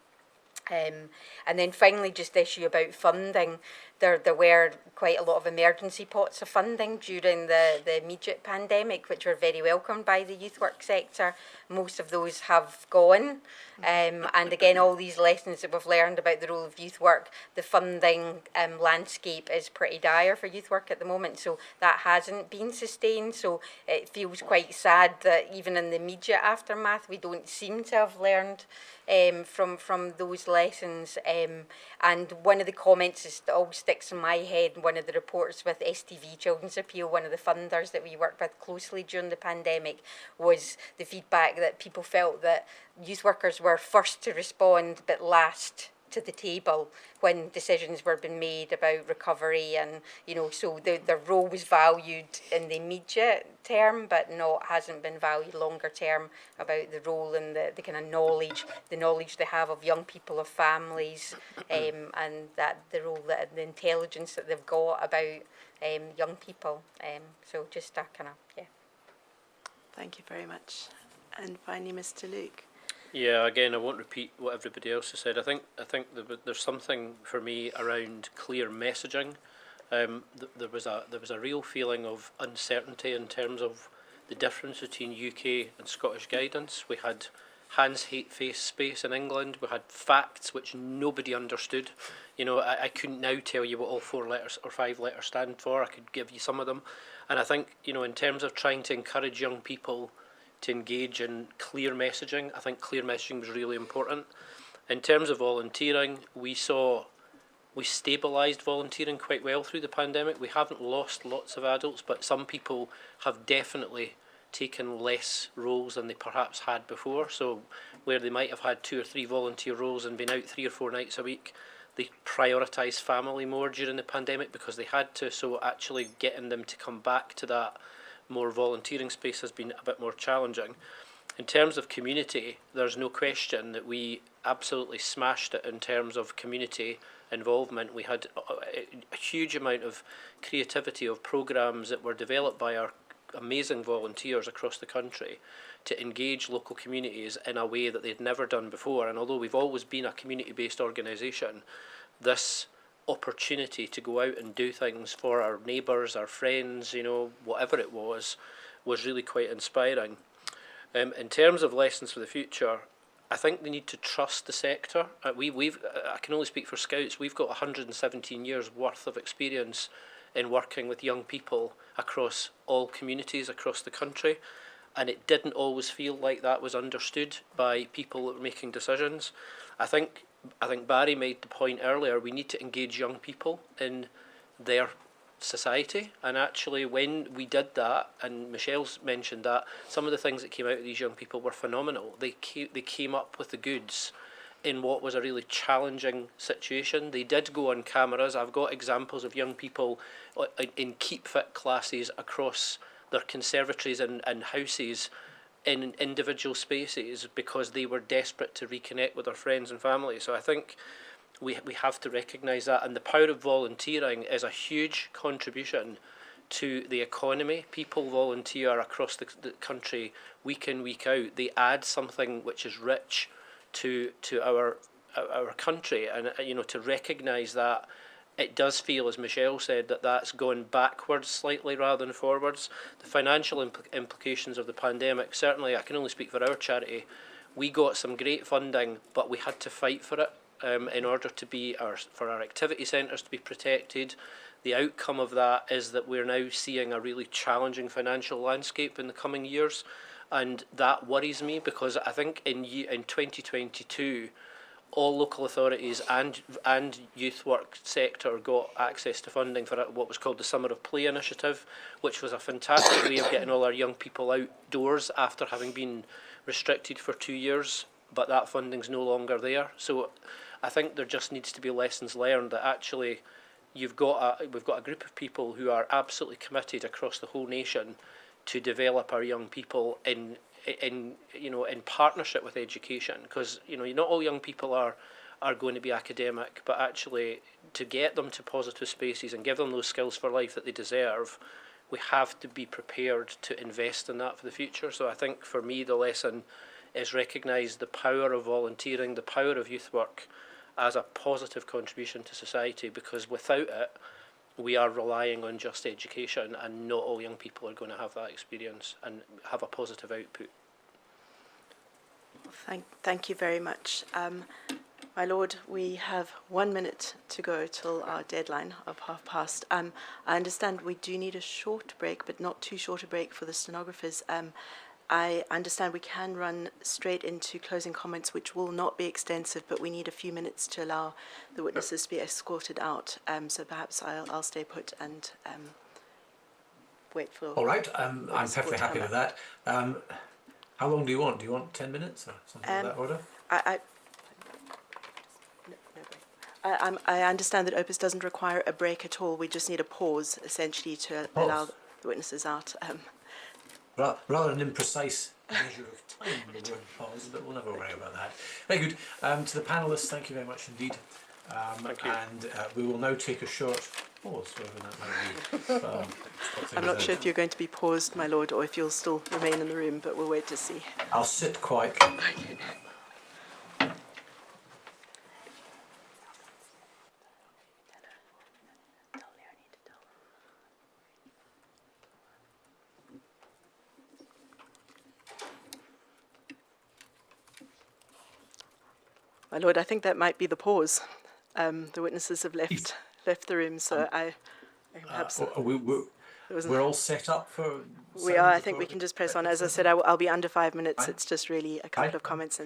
And then finally, just the issue about funding. There were quite a lot of emergency pots of funding during the immediate pandemic, which were very welcomed by the youth work sector. Most of those have gone. And again, all these lessons that we've learned about the role of youth work, the funding landscape is pretty dire for youth work at the moment. So that hasn't been sustained. So it feels quite sad that even in the immediate aftermath, we don't seem to have learned from those lessons. And one of the comments that always sticks in my head, one of the reports with STV Children's Appeal, one of the funders that we worked with closely during the pandemic, was the feedback that people felt that youth workers were first to respond but last to the table when decisions were being made about recovery, and so their role was valued in the immediate term, but hasn't been valued longer term about the role and the kind of knowledge they have of young people, of families, and that the role, that the intelligence that they've got about young people. So just a kind of Thank you very much. And finally, Mr. Luke. Yeah, again, I won't repeat what everybody else has said. I think there's something for me around clear messaging. There was a real feeling of uncertainty in terms of the difference between UK and Scottish guidance. We had hands, hate, face, space in England. We had facts which nobody understood. I couldn't now tell you what all 4 letters or 5 letters stand for. I could give you some of them. And I think, in terms of trying to encourage young people to engage in clear messaging, I think clear messaging was really important. In terms of volunteering, we stabilised volunteering quite well through the pandemic. We haven't lost lots of adults, but some people have definitely taken less roles than they perhaps had before. So where they might have had 2 or 3 volunteer roles and been out 3 or 4 nights a week, they prioritised family more during the pandemic because they had to. So actually getting them to come back to that more volunteering space has been a bit more challenging. In terms of community, there's no question that we absolutely smashed it in terms of community involvement. We had a huge amount of creativity of programmes that were developed by our amazing volunteers across the country to engage local communities in a way that they'd never done before. And although we've always been a community-based organisation, this opportunity to go out and do things for our neighbours, our friends, whatever it was really quite inspiring. In terms of lessons for the future, I think they need to trust the sector. I can only speak for Scouts. We've got 117 years worth of experience in working with young people across all communities across the country, and it didn't always feel like that was understood by people that were making decisions. I think Barry made the point earlier, we need to engage young people in their society, and actually when we did that, and Michelle's mentioned that, some of the things that came out of these young people were phenomenal. They came up with the goods in what was a really challenging situation. They did go on cameras. I've got examples of young people in keep fit classes across their conservatories and houses in individual spaces because they were desperate to reconnect with their friends and family. So I think we have to recognise that, and the power of volunteering is a huge contribution to the economy. People volunteer across the country week in, week out. They add something which is rich to our country, and to recognise that it does feel, as Michelle said, that that's gone backwards slightly rather than forwards. The financial implications of the pandemic, certainly I can only speak for our charity, we got some great funding, but we had to fight for it in order for our activity centres to be protected. The outcome of that is that we're now seeing a really challenging financial landscape in the coming years, and that worries me because I think in 2022 all local authorities and youth work sector got access to funding for what was called the Summer of Play initiative, which was a fantastic way of getting all our young people outdoors after having been restricted for 2 years, but that funding's no longer there. So I think there just needs to be lessons learned that actually we've got a group of people who are absolutely committed across the whole nation to develop our young people in partnership with education, because not all young people are going to be academic, but actually to get them to positive spaces and give them those skills for life that they deserve, we have to be prepared to invest in that for the future. So I think for me the lesson is recognise the power of volunteering, the power of youth work as a positive contribution to society, because without it we are relying on just education, and not all young people are going to have that experience and have a positive output. Thank you very much. My Lord, we have 1 minute to go till our deadline of past. I understand we do need a short break, but not too short a break for the stenographers. I understand we can run straight into closing comments, which will not be extensive, but we need a few minutes to allow the witnesses to be escorted out. So perhaps I'll stay put and wait for... All right, I'm perfectly happy with that. How long do you want? Do you want 10 minutes or something of that order? I understand that Opus doesn't require a break at all. We just need a pause, essentially, to allow the witnesses out. Rather an imprecise measure of time, the word pause, but we'll never worry about that. Very good. To the panellists, thank you very much indeed. Thank you. And we will now take a short pause, whatever that might be. I'm not sure if you're going to be paused, my lord, or if you'll still remain in the room, but we'll wait to see. I'll sit quietly. My lord, I think that might be the pause. The witnesses have left the room, so I perhaps... We're all set up for... We are. I think we can just press on. As I said, I'll be under 5 minutes. It's just really a couple of comments.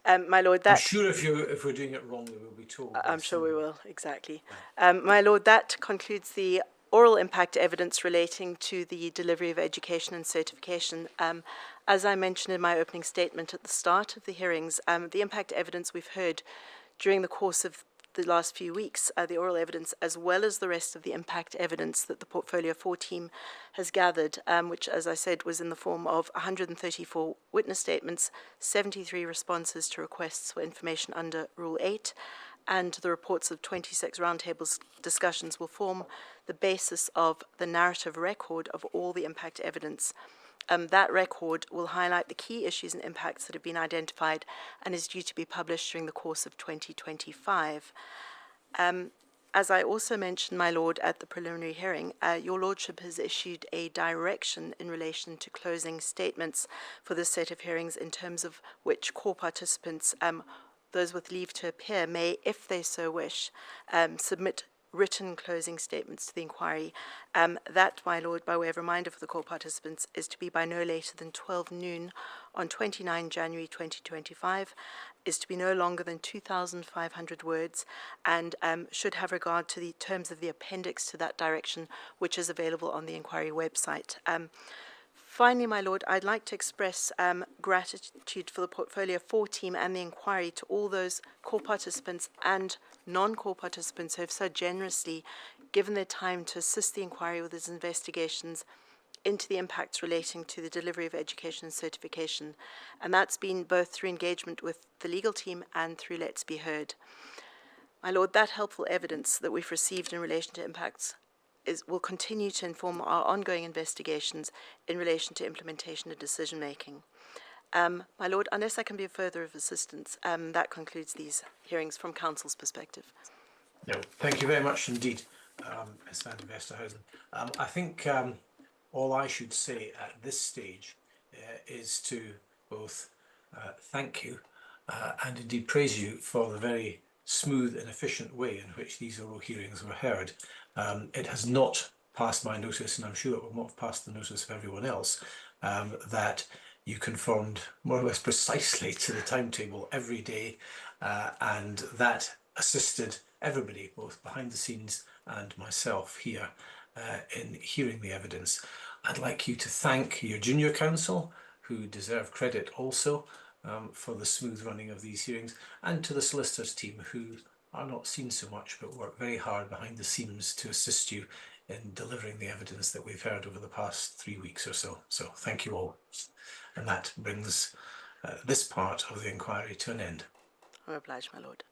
And my lord, that... I'm sure if we're doing it wrongly, we'll be told. I'm sure we will, exactly. My lord, that concludes the oral impact evidence relating to the delivery of education and certification. As I mentioned in my opening statement at the start of the hearings, the impact evidence we've heard during the course of the last few weeks, the oral evidence, as well as the rest of the impact evidence that the Portfolio 4 team has gathered, which, as I said, was in the form of 134 witness statements, 73 responses to requests for information under Rule 8, and the reports of 26 roundtable discussions will form the basis of the narrative record of all the impact evidence. That record will highlight the key issues and impacts that have been identified and is due to be published during the course of 2025. As I also mentioned, my lord, at the preliminary hearing, your lordship has issued a direction in relation to closing statements for this set of hearings, in terms of which core participants, those with leave to appear, may, if they so wish, submit written closing statements to the inquiry. That, my lord, by way of reminder for the core participants, is to be by no later than 12 noon on 29 January 2025, is to be no longer than 2,500 words, and should have regard to the terms of the appendix to that direction, which is available on the inquiry website. Finally, my lord, I'd like to express gratitude for the Portfolio 4 team and the inquiry to all those core participants and non-core participants who have so generously given their time to assist the inquiry with its investigations into the impacts relating to the delivery of education and certification. And that's been both through engagement with the legal team and through Let's Be Heard. My lord, that helpful evidence that we've received in relation to impacts will continue to inform our ongoing investigations in relation to implementation and decision-making. My lord, unless I can be of further assistance, that concludes these hearings from Council's perspective. No, thank you very much indeed, Ms. van der Westhuizen. I think all I should say at this stage is to both thank you and indeed praise you for the very smooth and efficient way in which these oral hearings were heard. It has not passed my notice, and I'm sure it will not have passed the notice of everyone else, that you conformed more or less precisely to the timetable every day, and that assisted everybody, both behind the scenes and myself here, in hearing the evidence. I'd like you to thank your junior counsel, who deserve credit also for the smooth running of these hearings, and to the solicitors team, who are not seen so much but work very hard behind the scenes to assist you in delivering the evidence that we've heard over the past 3 weeks or so. So thank you all. And that brings this part of the inquiry to an end. I'm obliged, my lord.